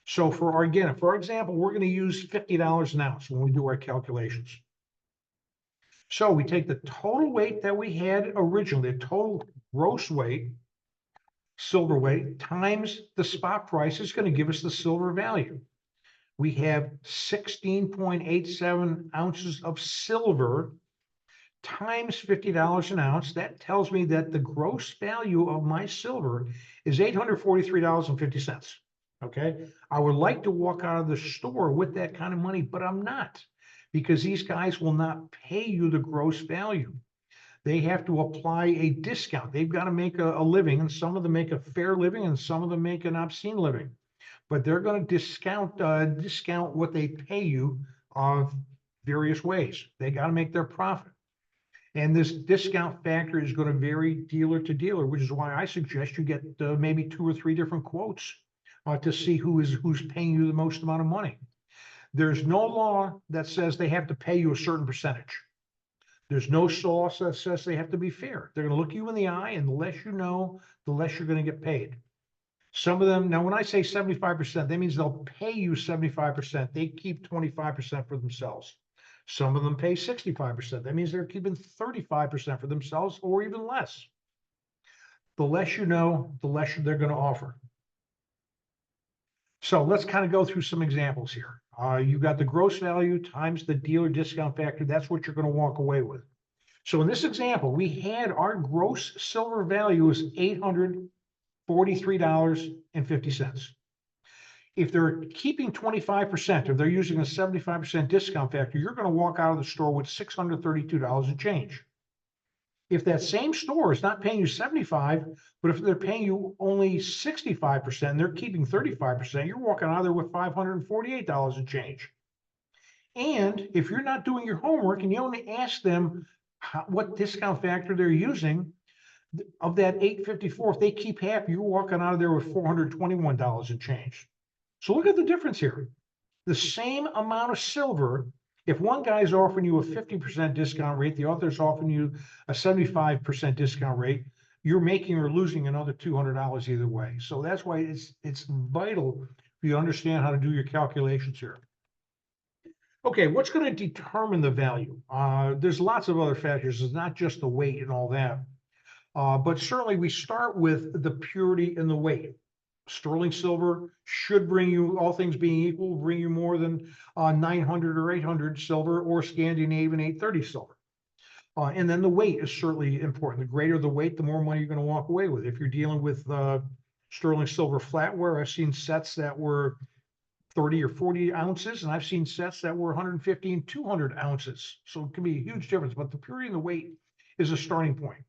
So for example, we're going to use $50 an ounce when we do our calculations. So we take the total weight that we had originally, the total gross weight, silver weight, times the spot price is going to give us the silver value. We have 16.87 ounces of silver times $50 an ounce. That tells me that the gross value of my silver is $843.50. Okay, I would like to walk out of the store with that kind of money, but I'm not, because these guys will not pay you the gross value. They have to apply a discount. They've got to make a living, and some of them make a fair living, and some of them make an obscene living. But they're going to discount what they pay you various ways. They got to make their profit. And this discount factor is going to vary dealer to dealer, which is why I suggest you get maybe 2 or 3 different quotes to see who's paying you the most amount of money. There's no law that says they have to pay you a certain percentage. There's no sauce that says they have to be fair. They're gonna look you in the eye, and the less you know, the less you're gonna get paid. Some of them, now, when I say 75%, that means they'll pay you 75%. They keep 25% for themselves. Some of them pay 65%. That means they're keeping 35% for themselves or even less. The less you know, the less they're gonna offer. So let's kind of go through some examples here. You've got the gross value times the dealer discount factor. That's what you're going to walk away with. So in this example, we had our gross silver value is $843.50. If they're keeping 25%, if they're using a 75% discount factor, you're going to walk out of the store with $632 and change. If that same store is not paying you 75, but if they're paying you only 65% and they're keeping 35%, you're walking out of there with $548 and change. And if you're not doing your homework and you only ask them what discount factor they're using, of that 854, if they keep half, you're walking out of there with $421 and change. So look at the difference here. The same amount of silver, if one guy's offering you a 50% discount rate, the other's offering you a 75% discount rate, you're making or losing another $200 either way. So that's why it's vital for you to understand how to do your calculations here. Okay, what's going to determine the value? There's lots of other factors. It's not just the weight and all that. But certainly we start with the purity and the weight. Sterling silver should bring you, all things being equal, bring you more than 900 or 800 silver, or Scandinavian 830 silver. And then the weight is certainly important. The greater the weight, the more money you're going to walk away with. If you're dealing with sterling silver flatware, I've seen sets that were 30 or 40 ounces, and I've seen sets that were 150 and 200 ounces. So it can be a huge difference, but the purity and the weight is a starting point.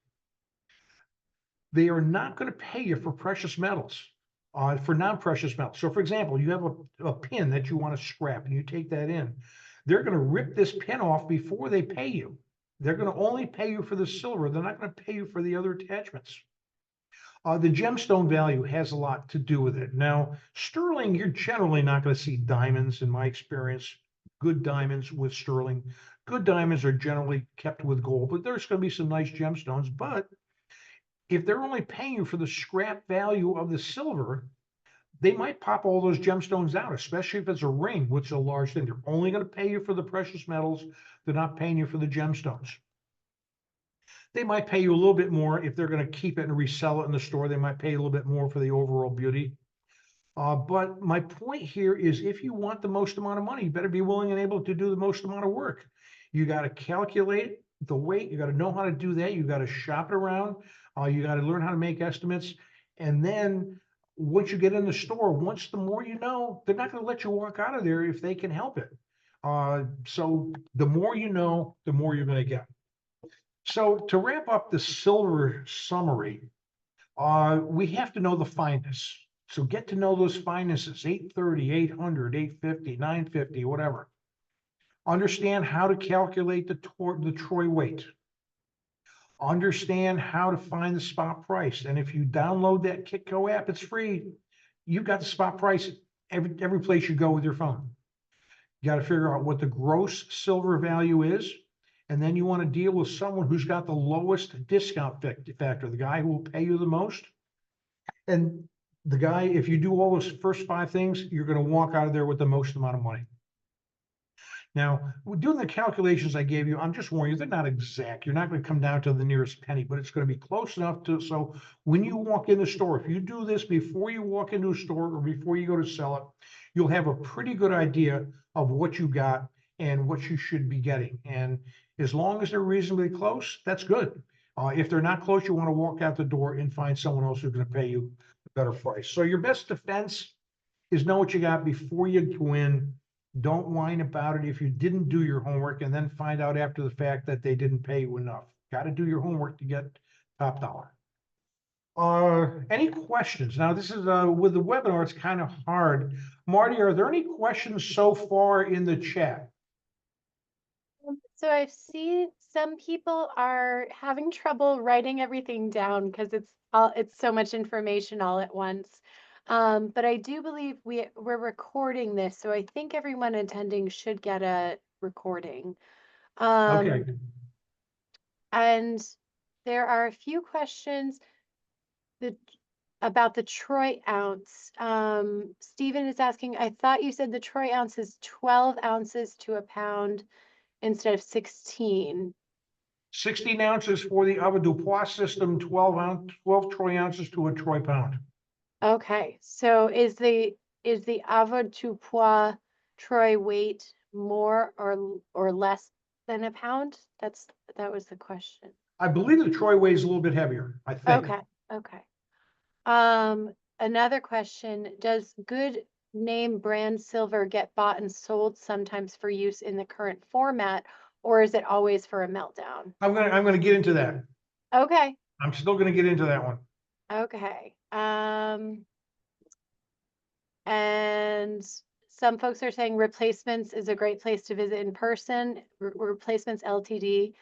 They are not going to pay you for precious metals. For non-precious metals. So for example, you have a pin that you want to scrap and you take that in. They're going to rip this pin off before they pay you. They're going to only pay you for the silver. They're not going to pay you for the other attachments. The gemstone value has a lot to do with it. Now, sterling, you're generally not going to see diamonds, in my experience, good diamonds with sterling. Good diamonds are generally kept with gold, but there's going to be some nice gemstones. But if they're only paying you for the scrap value of the silver, they might pop all those gemstones out, especially if it's a ring, which is a large thing. They're only going to pay you for the precious metals. They're not paying you for the gemstones. They might pay you a little bit more if they're going to keep it and resell it in the store. They might pay you a little bit more for the overall beauty. But my point here is, if you want the most amount of money, you better be willing and able to do the most amount of work. You got to calculate the weight. You got to know how to do that. You got to shop it around. You got to learn how to make estimates. And then once you get in the store, once the more you know, they're not going to let you walk out of there if they can help it. So the more you know, the more you're going to get. So to wrap up the silver summary, we have to know the fineness. So get to know those finenesses, 830, 800, 850, 950, whatever. Understand how to calculate the troy weight. Understand how to find the spot price. And if you download that Kitco app, it's free. You've got the spot price every place you go with your phone. You got to figure out what the gross silver value is. And then you want to deal with someone who's got the lowest discount factor, the guy who will pay you the most. And the guy, if you do all those first 5 things, you're going to walk out of there with the most amount of money. Now, doing the calculations I gave you, I'm just warning you, they're not exact. You're not going to come down to the nearest penny, but it's going to be close enough to, so when you walk in the store, if you do this before you walk into a store or before you go to sell it, you'll have a pretty good idea of what you got and what you should be getting. And as long as they're reasonably close, that's good. If they're not close, you want to walk out the door and find someone else who's going to pay you a better price. So your best defense is know what you got before you go in. Don't whine about it if you didn't do your homework and then find out after the fact that they didn't pay you enough. Got to do your homework to get top dollar. Any questions? Now, this is with the webinar, it's kind of hard. Marty, are there any questions so far in the chat? So I've seen some people are having trouble writing everything down because it's so much information all at once. But I do believe we're recording this, so I think everyone attending should get a recording. Okay. And there are a few questions that about the troy ounce. Stephen is asking, I thought you said the troy ounce is 12 ounces to a pound instead of 16. 16 ounces for the Avoirdupois system, 12 troy ounces to a troy pound. Okay, so is the avoirdupois troy weight more or less than a pound? That was the question. I believe the troy weighs a little bit heavier, I think. Okay, okay. Another question, does good name brand silver get bought and sold sometimes for use in the current format, or is it always for a meltdown? I'm gonna get into that. Okay, I'm still gonna get into that one. okay. And some folks are saying Replacements is a great place to visit in person, Replacements Ltd.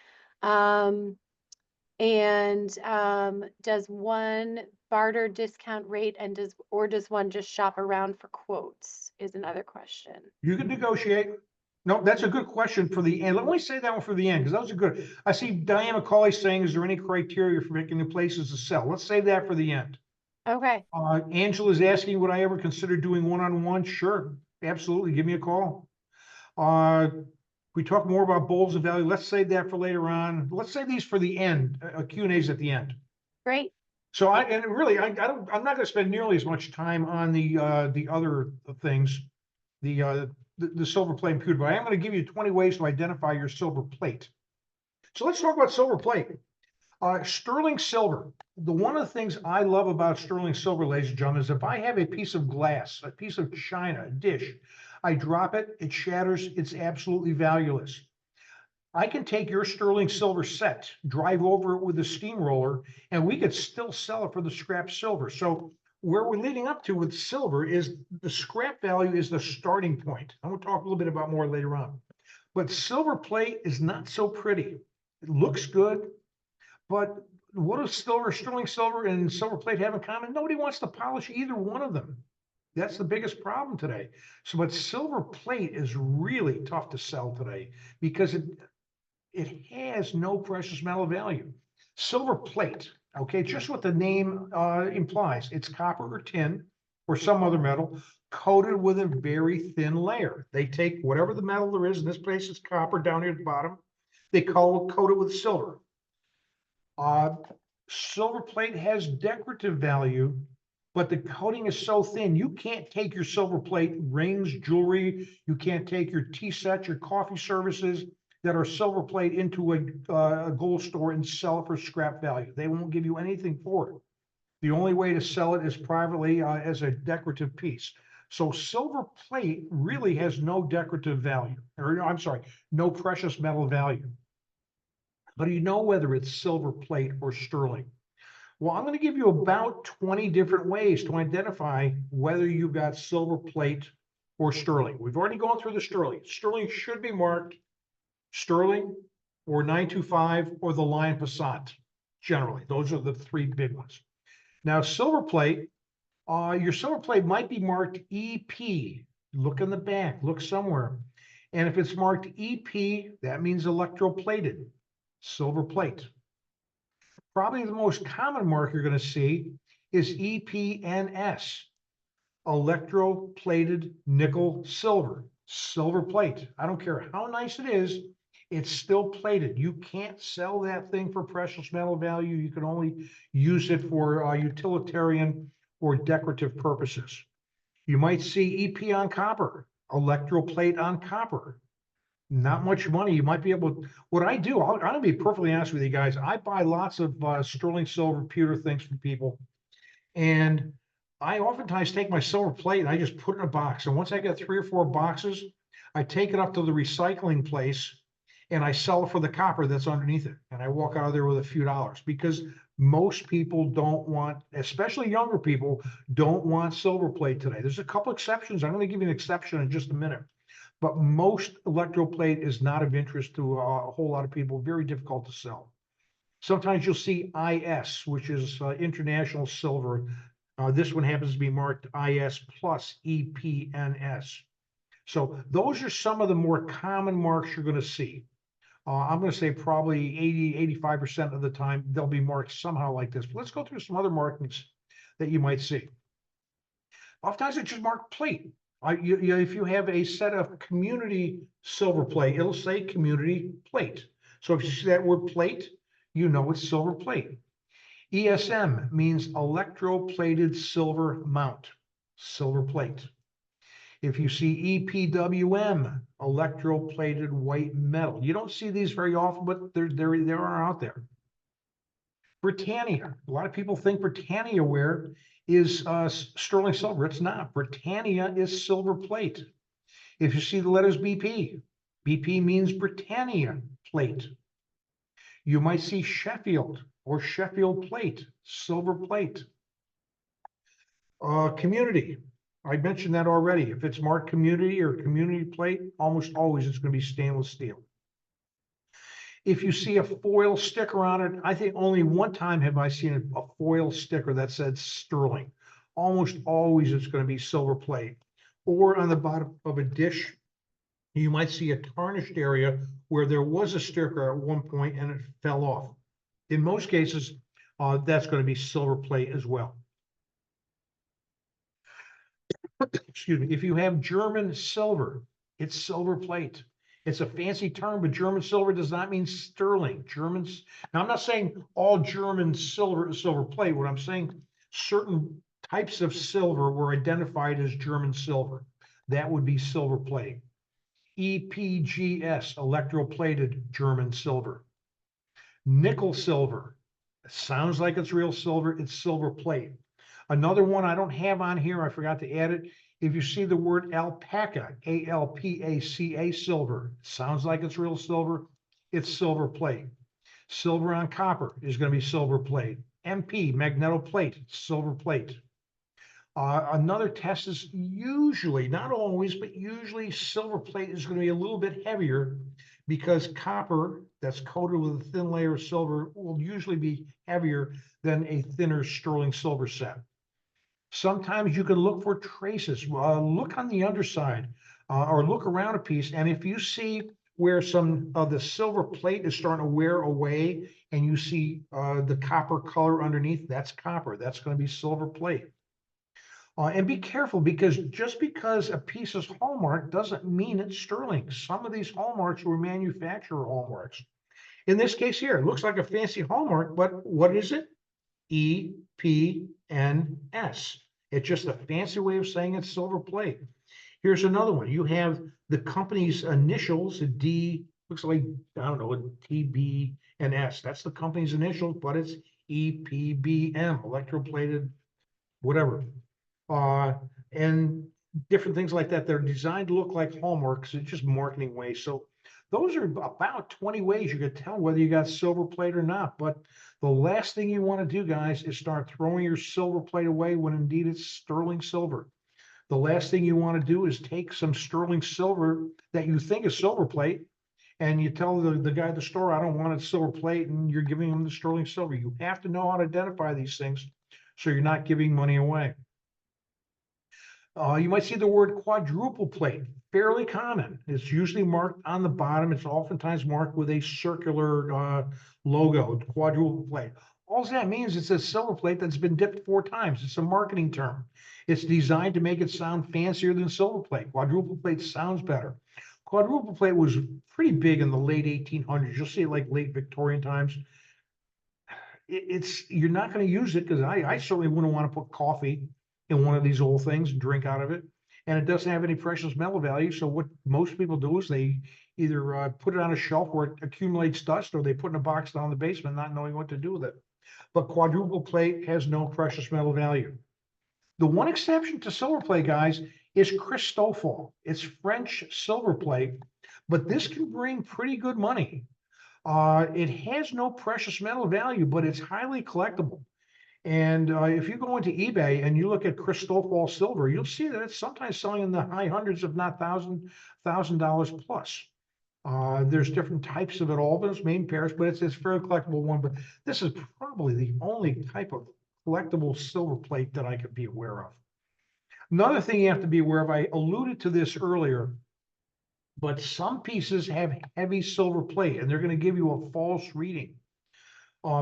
Does one barter discount rate and does one just shop around for quotes is another question. You can negotiate. No, that's a good question for the end. Let me say that one for the end, because those are good. I see Diane McCauley saying, is there any criteria for picking the places to sell? Let's save that for the end. Okay, Angela's asking, would I ever consider doing one-on-one? Sure, absolutely. Give me a call. We talk more about bowls of value. Let's save that for later on. Let's save these for the end, Q&As at the end. great. So I'm not going to spend nearly as much time on the other things, the silver plate and pewter, but I am going to give you 20 ways to identify your silver plate. So let's talk about silver plate. Sterling silver. One of the things I love about sterling silver, ladies and gentlemen, is if I have a piece of glass, a piece of china, a dish, I drop it, it shatters, it's absolutely valueless. I can take your sterling silver set, drive over it with a steamroller, and we could still sell it for the scrap silver. So where we're leading up to with silver is the scrap value is the starting point. I'm going to talk a little bit about more later on. But silver plate is not so pretty. It looks good, but what does sterling silver and silver plate have in common? Nobody wants to polish either one of them. That's the biggest problem today. So, but silver plate is really tough to sell today because it has no precious metal value. Silver plate, okay, just what the name implies. It's copper or tin or some other metal coated with a very thin layer. They take whatever the metal there is, in this case it's copper down here at the bottom, they coat it with silver. Silver plate has decorative value, but the coating is so thin, you can't take your silver plate rings, jewelry, you can't take your tea sets, your coffee services that are silver plate into a gold store and sell it for scrap value. They won't give you anything for it. The only way to sell it is privately as a decorative piece. So silver plate really has no decorative value, or I'm sorry, no precious metal value. But do you know whether it's silver plate or sterling? Well, I'm going to give you about 20 different ways to identify whether you've got silver plate or sterling. We've already gone through the sterling. Sterling should be marked sterling or 925 or the Lion Passat. Generally, those are the three big ones. Now, silver plate, your silver plate might be marked EP. Look in the back, look somewhere. And if it's marked EP, that means electroplated, silver plate. Probably the most common mark you're going to see is EPNS, electroplated nickel silver, silver plate. I don't care how nice it is, it's still plated. You can't sell that thing for precious metal value. You can only use it for utilitarian or decorative purposes. You might see EP on copper, electroplate on copper. Not much money. You might be able to, what I do, I'm going to be perfectly honest with you guys. I buy lots of sterling silver pewter things from people. And I oftentimes take my silver plate and I just put it in a box. And once I get 3 or 4 boxes, I take it up to the recycling place and I sell it for the copper that's underneath it. And I walk out of there with a few dollars because most people don't want, especially younger people, don't want silver plate today. There's a couple exceptions. I'm going to give you an exception in just a minute. But most electroplate is not of interest to a whole lot of people, very difficult to sell. Sometimes you'll see IS, which is international silver. This one happens to be marked IS plus EPNS. So those are some of the more common marks you're going to see. I'm going to say probably 85% of the time they'll be marked somehow like this. But let's go through some other markings that you might see. Oftentimes it's just marked plate. If you have a set of community silver plate, it'll say community plate. So if you see that word plate, you know it's silver plate. ESM means electroplated silver mount, silver plate. If you see EPWM, electroplated white metal, you don't see these very often, but they are out there. Britannia, a lot of people think Britannia ware is sterling silver. It's not. Britannia is silver plate. If you see the letters BP, BP means Britannia plate. You might see Sheffield or Sheffield plate, silver plate. Community, I mentioned that already. If it's marked community or community plate, almost always it's going to be stainless steel. If you see a foil sticker on it, I think only one time have I seen a foil sticker that said sterling. Almost always it's going to be silver plate. Or on the bottom of a dish, you might see a tarnished area where there was a sticker at one point and it fell off. In most cases, that's going to be silver plate as well. Excuse me. If you have German silver, it's silver plate. It's a fancy term, but German silver does not mean sterling. Germans, now I'm not saying all German silver is silver plate. What I'm saying, certain types of silver were identified as German silver. That would be silver plate. EPGS, electroplated German silver. Nickel silver, sounds like it's real silver, it's silver plate. Another one I don't have on here, I forgot to add it. If you see the word alpaca, ALPACA silver, sounds like it's real silver, it's silver plate. Silver on copper is going to be silver plate. MP, magnetoplate, silver plate. Another test is usually, not always, but usually silver plate is going to be a little bit heavier because copper that's coated with a thin layer of silver will usually be heavier than a thinner sterling silver set. Sometimes you can look for traces. Look on the underside or look around a piece. And if you see where some of the silver plate is starting to wear away and you see the copper color underneath, that's copper. That's going to be silver plate. And be careful because just because a piece is hallmark doesn't mean it's sterling. Some of these hallmarks were manufacturer hallmarks. In this case here, it looks like a fancy hallmark, but what is it? EPNS. It's just a fancy way of saying it's silver plate. Here's another one. You have the company's initials, a D, looks like, I don't know, a TB and S. That's the company's initials, but it's EPBM, electroplated, whatever. And different things like that. They're designed to look like hallmarks. It's just marketing ways. So those are about 20 ways you could tell whether you got silver plate or not. But the last thing you want to do, guys, is start throwing your silver plate away when indeed it's sterling silver. The last thing you want to do is take some sterling silver that you think is silver plate and you tell the guy at the store, I don't want a silver plate, and you're giving him the sterling silver. You have to know how to identify these things so you're not giving money away. You might see the word quadruple plate, fairly common. It's usually marked on the bottom. It's oftentimes marked with a circular logo, quadruple plate. All that means it's a silver plate that's been dipped 4 times. It's a marketing term. It's designed to make it sound fancier than silver plate. Quadruple plate sounds better. Quadruple plate was pretty big in the late 1800s. You'll see it like late Victorian times. You're not going to use it because I certainly wouldn't want to put coffee in one of these old things and drink out of it. And it doesn't have any precious metal value. So what most people do is they either put it on a shelf where it accumulates dust, or they put in a box down in the basement not knowing what to do with it. But quadruple plate has no precious metal value. The one exception to silver plate, guys, is Christofle. It's French silver plate, but this can bring pretty good money. It has no precious metal value, but it's highly collectible. And if you go into eBay and you look at Christofle silver, you'll see that it's sometimes selling in the high hundreds, if not $1,000 plus. There's different types of it, all those main pairs, but it's a very collectible one. But this is probably the only type of collectible silver plate that I could be aware of. Another thing you have to be aware of, I alluded to this earlier, But some pieces have heavy silver plate and they're going to give you a false reading.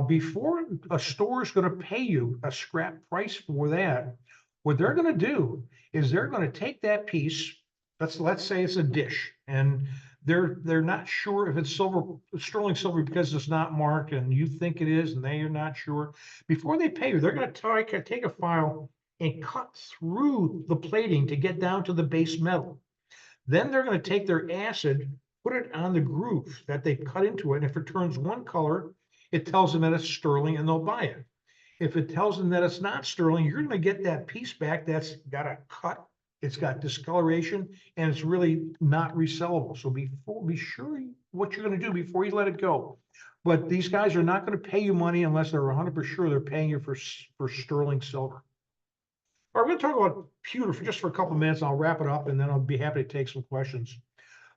Before a store is going to pay you a scrap price for that, what they're going to do is they're going to take that piece. Let's say it's a dish, and they're not sure if it's sterling silver because it's not marked, and you think it is, and they are not sure. Before they pay you, they're going to take a file and cut through the plating to get down to the base metal. Then they're going to take their acid, put it on the groove that they cut into it. And if it turns one color, it tells them that it's sterling and they'll buy it. If it tells them that it's not sterling, you're going to get that piece back that's got a cut, it's got discoloration, and it's really not resellable. So be sure what you're going to do before you let it go. But these guys are not going to pay you money unless they're 100% sure they're paying you for sterling silver. All right, we're going to talk about pewter for just a couple of minutes. I'll wrap it up and then I'll be happy to take some questions.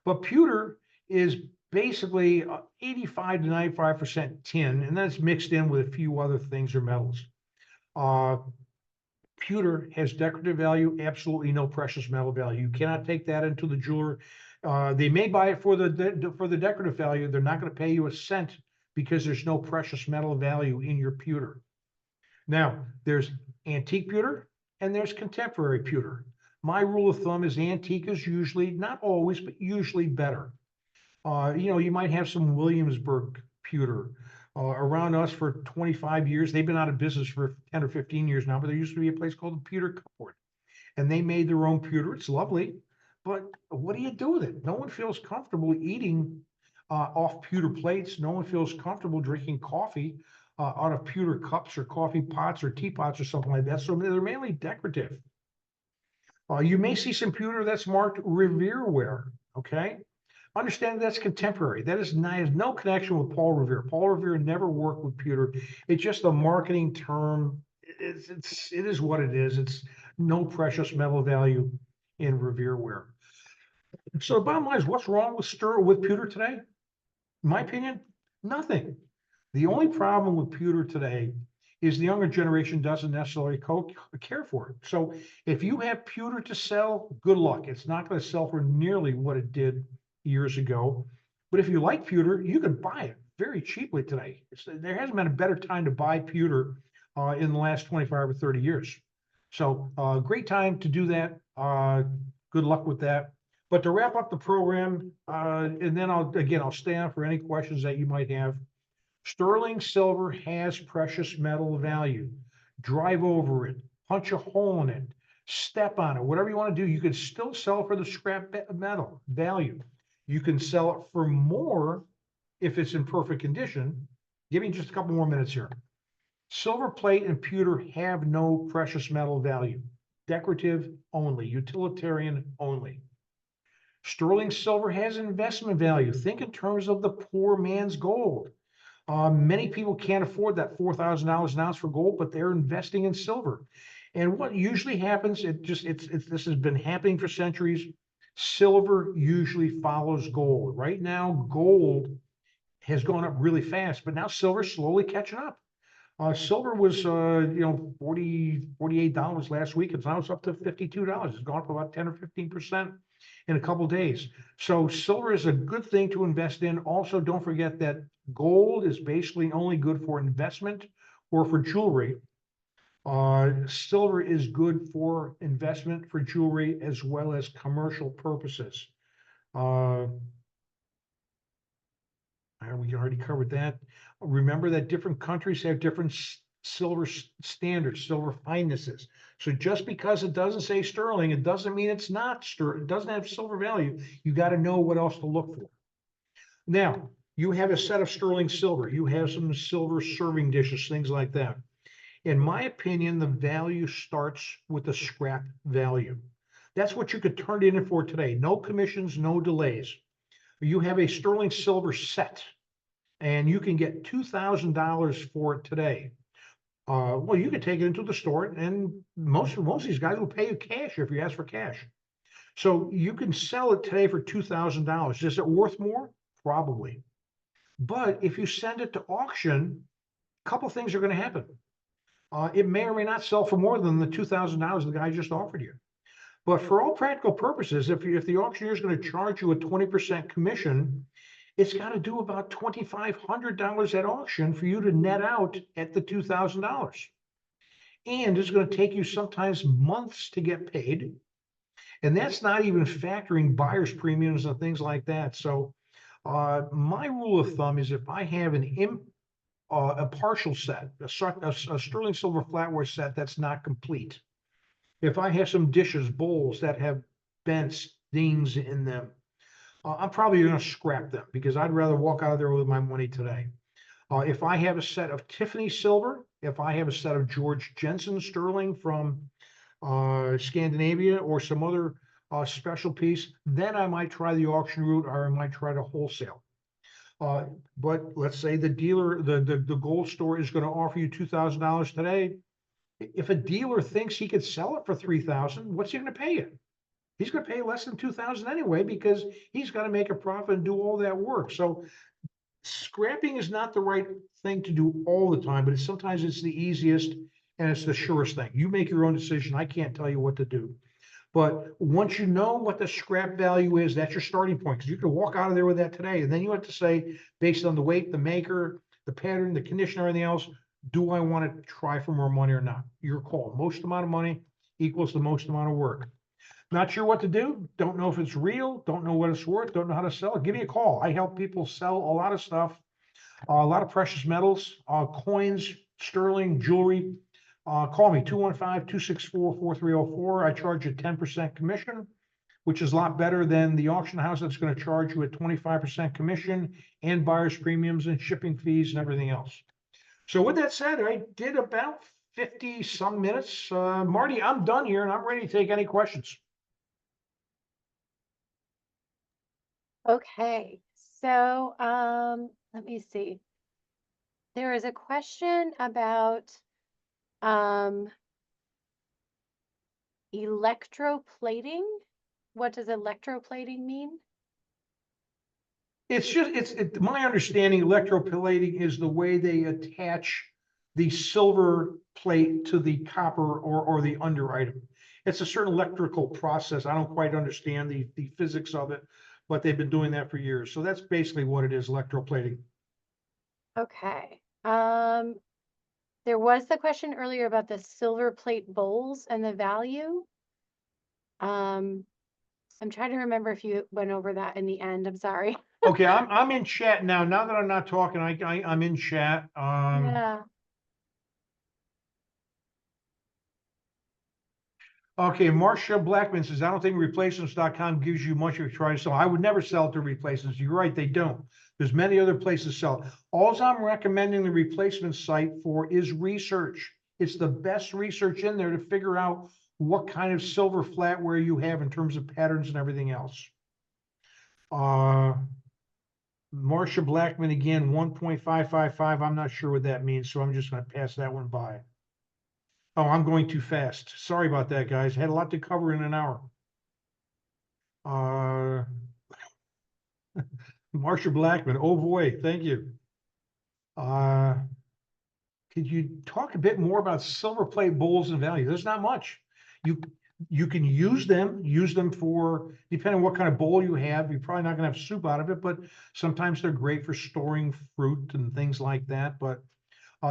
But pewter is basically 85 to 95% tin, and that's mixed in with a few other things or metals. Pewter has decorative value, absolutely no precious metal value. You cannot take that into the jeweler. They may buy it for the decorative value. They're not going to pay you a cent because there's no precious metal value in your pewter. Now, there's antique pewter and there's contemporary pewter. My rule of thumb is antique is usually, not always, but usually better. You might have some Williamsburg pewter. Around us for 25 years, they've been out of business for 10 or 15 years now, but there used to be a place called the Pewter Cupboard. And they made their own pewter. It's lovely, but what do you do with it? No one feels comfortable eating off pewter plates. No one feels comfortable drinking coffee out of pewter cups or coffee pots or teapots or something like that. So they're mainly decorative. You may see some pewter that's marked Revereware, okay? Understand that's contemporary. That is not, has no connection with Paul Revere. Paul Revere never worked with pewter. It's just a marketing term. It is what it is. It's no precious metal value in Revereware. So the bottom line is, what's wrong with pewter today? In my opinion, nothing. The only problem with pewter today is the younger generation doesn't necessarily care for it. So if you have pewter to sell, good luck. It's not going to sell for nearly what it did years ago. But if you like pewter, you can buy it very cheaply today. There hasn't been a better time to buy pewter in the last 25 or 30 years. So great time to do that. Good luck with that. But to wrap up the program, and then I'll stay on for any questions that you might have. Sterling silver has precious metal value. Drive over it, punch a hole in it, step on it, whatever you want to do, you can still sell for the scrap metal value. You can sell it for more if it's in perfect condition. Give me just a couple more minutes here. Silver plate and pewter have no precious metal value. Decorative only, utilitarian only. Sterling silver has investment value. Think in terms of the poor man's gold. Many people can't afford that $4,000 an ounce for gold, but they're investing in silver. And what usually happens, this has been happening for centuries. Silver usually follows gold. Right now, gold has gone up really fast, but now silver's slowly catching up. Silver was, $48 last week. It's now up to $52. It's gone up about 10 or 15% in a couple of days. So silver is a good thing to invest in. Also, don't forget that gold is basically only good for investment or for jewelry. Silver is good for investment, for jewelry, as well as commercial purposes. We already covered that. Remember that different countries have different silver standards, silver finenesses. So just because it doesn't say sterling, it doesn't mean it's not sterling. It doesn't have silver value. You got to know what else to look for. Now, you have a set of sterling silver. You have some silver serving dishes, things like that. In my opinion, the value starts with the scrap value. That's what you could turn it in for today. No commissions, no delays. You have a sterling silver set, and you can get $2,000 for it today. Well, you can take it into the store, and most of these guys will pay you cash if you ask for cash. So you can sell it today for $2,000. Is it worth more? Probably. But if you send it to auction, a couple things are going to happen. It may or may not sell for more than the $2,000 the guy just offered you. But for all practical purposes, if the auctioneer is going to charge you a 20% commission, it's got to do about $2,500 at auction for you to net out at the $2,000. And it's going to take you sometimes months to get paid. And that's not even factoring buyer's premiums and things like that. So my rule of thumb is if I have a partial set, a sterling silver flatware set that's not complete, if I have some dishes, bowls that have bent dings in them, I'm probably going to scrap them because I'd rather walk out of there with my money today. If I have a set of Tiffany silver, if I have a set of George Jensen sterling from Scandinavia or some other special piece, then I might try the auction route or I might try to wholesale. But let's say the dealer, the gold store is going to offer you $2,000 today. If a dealer thinks he could sell it for $3,000, what's he going to pay you? He's going to pay less than $2,000 anyway because he's got to make a profit and do all that work. So scrapping is not the right thing to do all the time, but sometimes it's the easiest and it's the surest thing. You make your own decision. I can't tell you what to do. But once you know what the scrap value is, that's your starting point. Because you can walk out of there with that today. And then you have to say, based on the weight, the maker, the pattern, the condition, everything else, do I want to try for more money or not? Your call. Most amount of money equals the most amount of work. Not sure what to do. Don't know if it's real. Don't know what it's worth. Don't know how to sell it. Give me a call. I help people sell a lot of stuff, a lot of precious metals, coins, sterling, jewelry. Call me 215-264-4304. I charge a 10% commission, which is a lot better than the auction house that's going to charge you a 25% commission and buyer's premiums and shipping fees and everything else. So with that said, I did about 50 some minutes. Marty, I'm done here and I'm ready to take any questions. Okay, so let me see. There is a question about electroplating. What does electroplating mean? It's just, my understanding, electroplating is the way they attach the silver plate to the copper or the under item. It's a certain electrical process. I don't quite understand the physics of it, but they've been doing that for years. So that's basically what it is, electroplating. Okay. There was the question earlier about the silver plate bowls and the value. I'm trying to remember if you went over that in the end. I'm sorry. Okay, I'm in chat now. Now that I'm not talking, I'm in chat. Yeah. Okay, Marcia Blackman says, I don't think replacements.com gives you much of a try to sell. I would never sell it to replacements. You're right, they don't. There's many other places to sell it. All I'm recommending the replacement site for is research. It's the best research in there to figure out what kind of silver flatware you have in terms of patterns and everything else. Marcia Blackman again, 1.555. I'm not sure what that means, so I'm just going to pass that one by. Oh, I'm going too fast. Sorry about that, guys. Had a lot to cover in an hour. Marcia Blackman. Oh boy, thank you. Could you talk a bit more about silver plate bowls and value? There's not much. You can use them for, depending on what kind of bowl you have. You're probably not going to have soup out of it, but sometimes they're great for storing fruit and things like that. But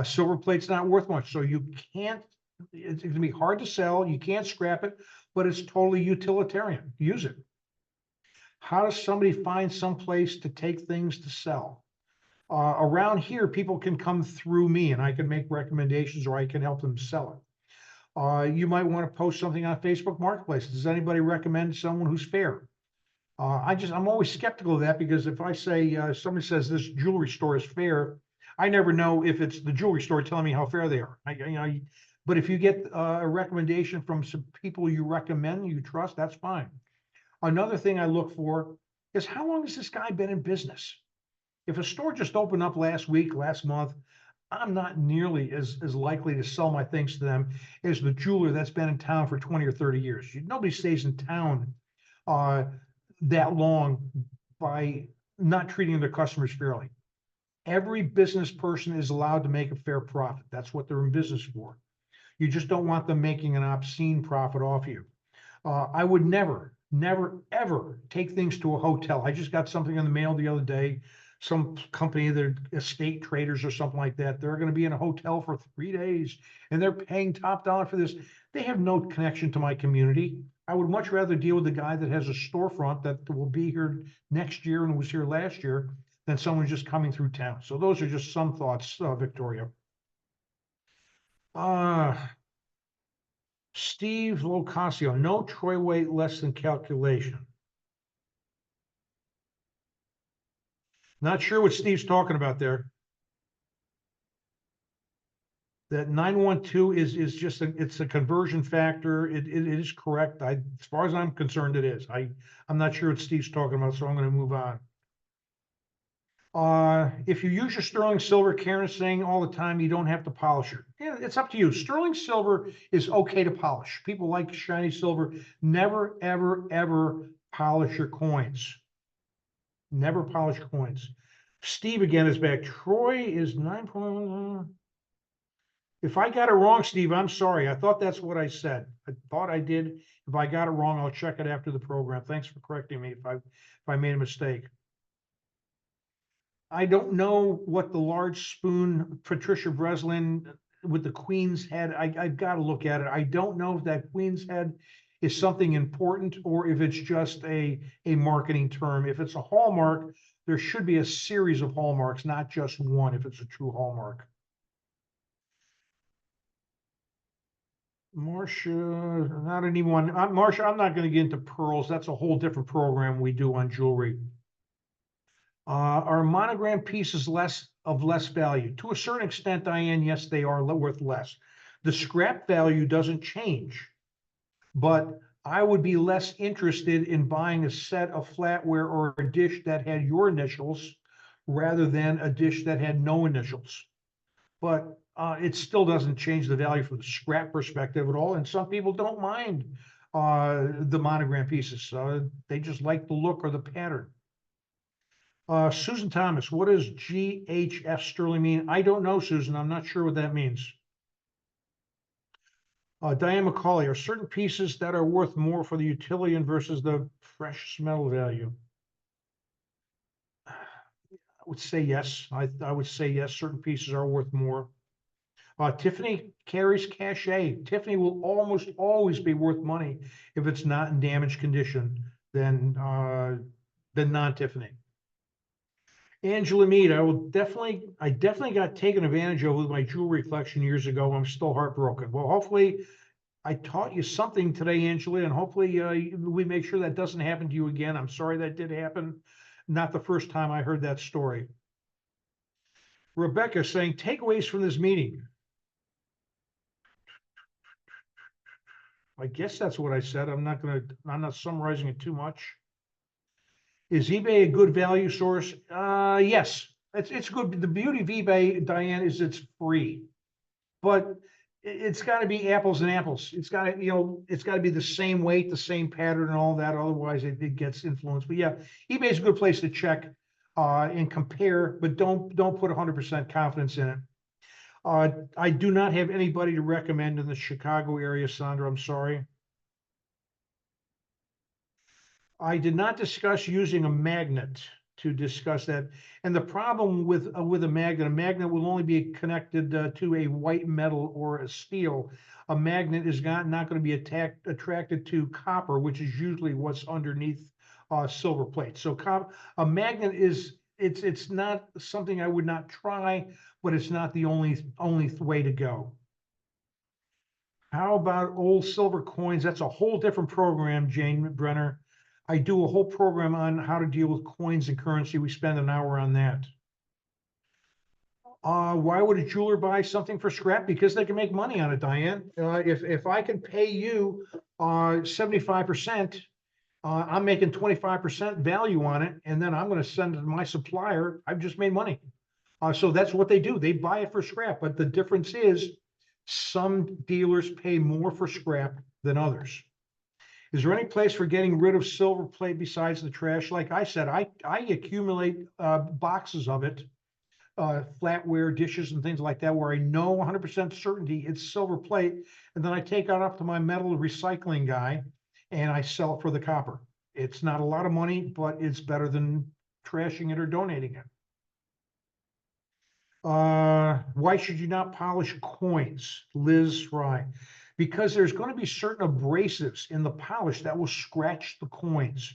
silver plate's not worth much, so you can't. It's going to be hard to sell. You can't scrap it, but it's totally utilitarian. Use it. How does somebody find some place to take things to sell? Around here, people can come through me and I can make recommendations or I can help them sell it. You might want to post something on Facebook Marketplace. Does anybody recommend someone who's fair? I'm always skeptical of that because if I say somebody says this jewelry store is fair, I never know if it's the jewelry store telling me how fair they are. But if you get a recommendation from some people you recommend, you trust, that's fine. Another thing I look for is how long has this guy been in business? If a store just opened up last week, last month, I'm not nearly as likely to sell my things to them as the jeweler that's been in town for 20 or 30 years. Nobody stays in town that long by not treating their customers fairly. Every business person is allowed to make a fair profit. That's what they're in business for. You just don't want them making an obscene profit off you. I would never, ever take things to a hotel. I just got something in the mail the other day. Some company, they're estate traders or something like that. They're going to be in a hotel for 3 days and they're paying top dollar for this. They have no connection to my community. I would much rather deal with the guy that has a storefront that will be here next year and was here last year than someone just coming through town. So those are just some thoughts, Victoria. Uh, Steve Locasio, no troy weight less than calculation. Not sure what Steve's talking about there. That 912 is just it's a conversion factor. It is correct. As far as I'm concerned, it is. I'm not sure what Steve's talking about, so I'm going to move on. If you use your sterling silver, Karen is saying all the time, you don't have to polish it. Yeah, it's up to you. Sterling silver is okay to polish. People like shiny silver. Never, ever, ever polish your coins. Never polish coins. Steve again is back. Troy is 9.1. If I got it wrong, Steve, I'm sorry. I thought that's what I said. I thought I did. If I got it wrong, I'll check it after the program. Thanks for correcting me if I made a mistake. I don't know what the large spoon Patricia Breslin with the Queen's head. I've got to look at it. I don't know if that Queen's head is something important or if it's just a marketing term. If it's a hallmark, there should be a series of hallmarks, not just one if it's a true hallmark. Marcia, not anyone. Marcia, I'm not going to get into pearls. That's a whole different program we do on jewelry. Are monogram pieces less value? To a certain extent, Diane, yes, they are worth less. The scrap value doesn't change, but I would be less interested in buying a set of flatware or a dish that had your initials rather than a dish that had no initials. But it still doesn't change the value from the scrap perspective at all. And some people don't mind the monogram pieces. They just like the look or the pattern. Susan Thomas, what does GHF sterling mean? I don't know, Susan. I'm not sure what that means. Diane McCauley, are certain pieces that are worth more for the utility versus the precious metal value? I would say yes. I would say yes. Certain pieces are worth more. Tiffany carries cachet. Tiffany will almost always be worth money if it's not in damaged condition than non-Tiffany. Angela Mead, I definitely got taken advantage of with my jewelry collection years ago. I'm still heartbroken. Well, hopefully I taught you something today, Angela, and hopefully we make sure that doesn't happen to you again. I'm sorry that did happen. Not the first time I heard that story. Rebecca saying takeaways from this meeting. I guess that's what I said. I'm not summarizing it too much. Is eBay a good value source? Yes, it's good. The beauty of eBay, Diane, is it's free, but it's got to be apples and apples. It's got to, it's got to be the same weight, the same pattern, and all that. Otherwise, it gets influenced. But yeah, eBay is a good place to check and compare, but don't put 100% confidence in it. I do not have anybody to recommend in the Chicago area, Sandra. I'm sorry. I did not discuss using a magnet to discuss that. And the problem with a magnet will only be connected to a white metal or a steel. A magnet is not going to be attracted to copper, which is usually what's underneath silver plate. So a magnet is it's not something I would not try, but it's not the only way to go. How about old silver coins? That's a whole different program, Jane Brenner. I do a whole program on how to deal with coins and currency. We spend an hour on that. Why would a jeweler buy something for scrap? Because they can make money on it, Diane. If I can pay you 75%, I'm making 25% value on it, and then I'm going to send it to my supplier. I've just made money. So that's what they do. They buy it for scrap. But the difference is some dealers pay more for scrap than others. Is there any place for getting rid of silver plate besides the trash? Like I said, I accumulate boxes of it, flatware, dishes, and things like that, where I know 100% certainty it's silver plate, and then I take it up to my metal recycling guy, and I sell it for the copper. It's not a lot of money, but it's better than trashing it or donating it. Why should you not polish coins? Liz Fry. Because there's going to be certain abrasives in the polish that will scratch the coins.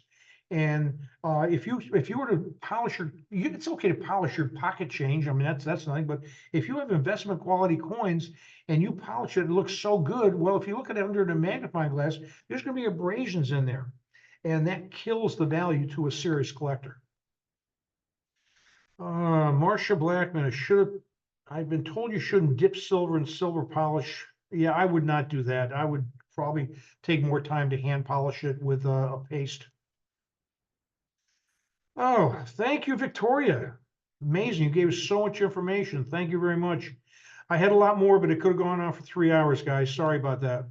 And if you were to polish it's okay to polish your pocket change. I mean, that's nothing. But if you have investment quality coins and you polish it, it looks so good. Well, if you look at it under the magnifying glass, there's going to be abrasions in there, and that kills the value to a serious collector. Marcia Blackman, I've been told you shouldn't dip silver in silver polish. Yeah, I would not do that. I would probably take more time to hand polish it with a paste. Oh, thank you, Victoria. Amazing. You gave us so much information. Thank you very much. I had a lot more, but it could have gone on for 3 hours, guys. Sorry about that.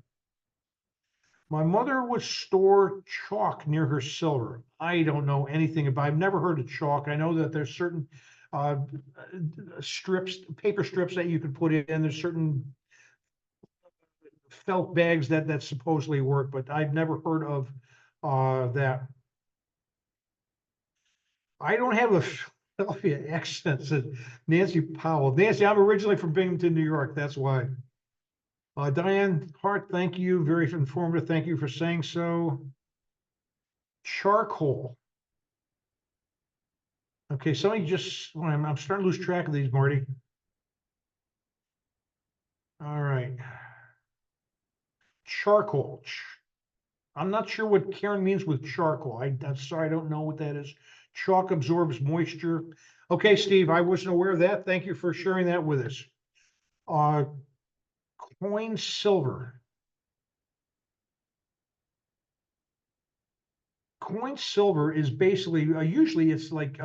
My mother would store chalk near her silver. I don't know anything about, I've never heard of chalk. I know that there's certain paper strips that you could put in. There's certain felt bags that supposedly work, but I've never heard of that. I don't have a Philadelphia accent, said Nancy Powell. Nancy, I'm originally from Binghamton, New York. That's why. Diane Hart, thank you. Very informative. Thank you for saying so. Charcoal. Okay, somebody just, I'm starting to lose track of these, Marty. All right. Charcoal. I'm not sure what Karen means with charcoal. I'm sorry, I don't know what that is. Chalk absorbs moisture. Okay, Steve, I wasn't aware of that. Thank you for sharing that with us. Coin silver. Coin silver is basically, usually it's like,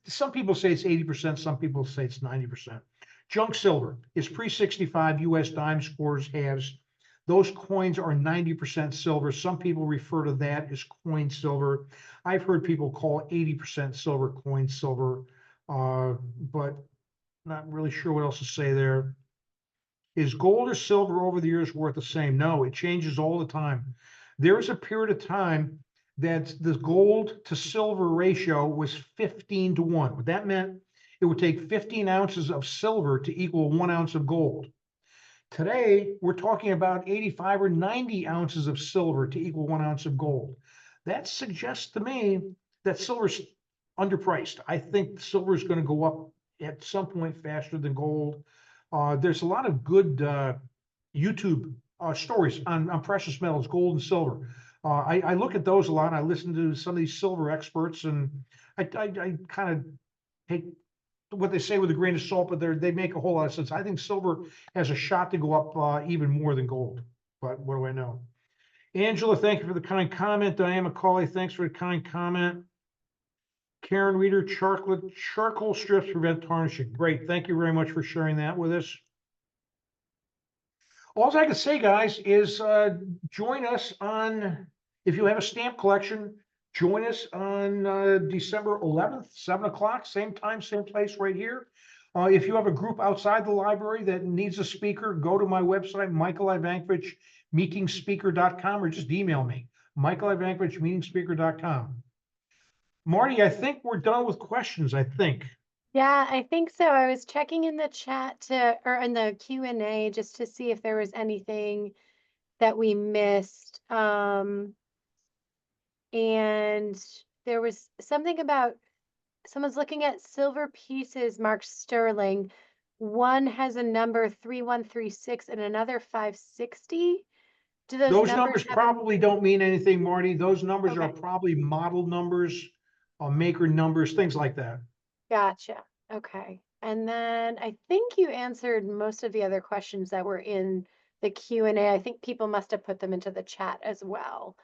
some people say it's 80%, some people say it's 90%. Junk silver is pre-65 US dimes, quarters, halves. Those coins are 90% silver. Some people refer to that as coin silver. I've heard people call 80% silver coin silver, but not really sure what else to say there. Is gold or silver over the years worth the same? No, it changes all the time. There was a period of time that the gold to silver ratio was 15 to 1. What that meant, it would take 15 ounces of silver to equal 1 ounce of gold. Today, we're talking about 85 or 90 ounces of silver to equal 1 ounce of gold. That suggests to me that silver's underpriced. I think silver is going to go up at some point faster than gold. There's a lot of good YouTube stories on precious metals, gold and silver. I look at those a lot. I listen to some of these silver experts, and I kind of take what they say with a grain of salt, but they make a whole lot of sense. I think silver has a shot to go up even more than gold, but what do I know? Angela, thank you for the kind comment. Diane McCauley, thanks for the kind comment. Karen Reeder, charcoal strips prevent tarnishing. Great, thank you very much for sharing that with us. All I can say, guys, is join us on, if you have a stamp collection, join us on December 11th, 7 o'clock, same time, same place right here. If you have a group outside the library that needs a speaker, go to my website, michaelivankovich.meetingspeaker.com, or just email me, michaelivankovich.meetingspeaker.com. Marty, I think we're done with questions, I think. Yeah, I think so. I was checking in the chat or in the Q&A just to see if there was anything that we missed. And there was something about someone's looking at silver pieces marked sterling. One has a number 3136 and another 560. Do Those numbers probably don't mean anything, Marty. Those numbers Okay. are probably model numbers, maker numbers, things like that. Gotcha. Okay. And then I think you answered most of the other questions that were in the Q&A. I think people must have put them into the chat as well.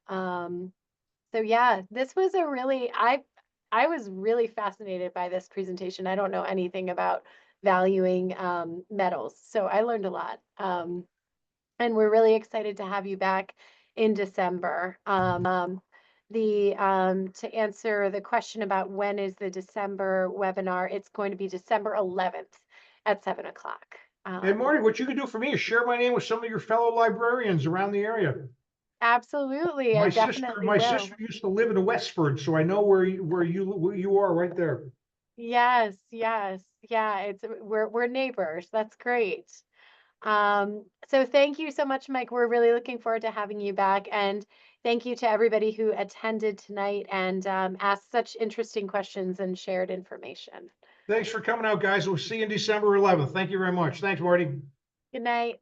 So yeah, this was a really, I was really fascinated by this presentation. I don't know anything about valuing metals, so I learned a lot. And we're really excited to have you back in December. To answer the question about when is the December webinar, it's going to be December 11th at 7 o'clock. And Marty, what you can do for me is share my name with some of your fellow librarians around the area. Absolutely. I definitely My will. sister used to live in Westford, so I know where you are right there. Yes, yes. Yeah, we're neighbors. That's great. So thank you so much, Mike. We're really looking forward to having you back. And thank you to everybody who attended tonight and asked such interesting questions and shared information. Thanks for coming out, guys. We'll see you in December 11th. Thank you very much. Thanks, Marty. Good night.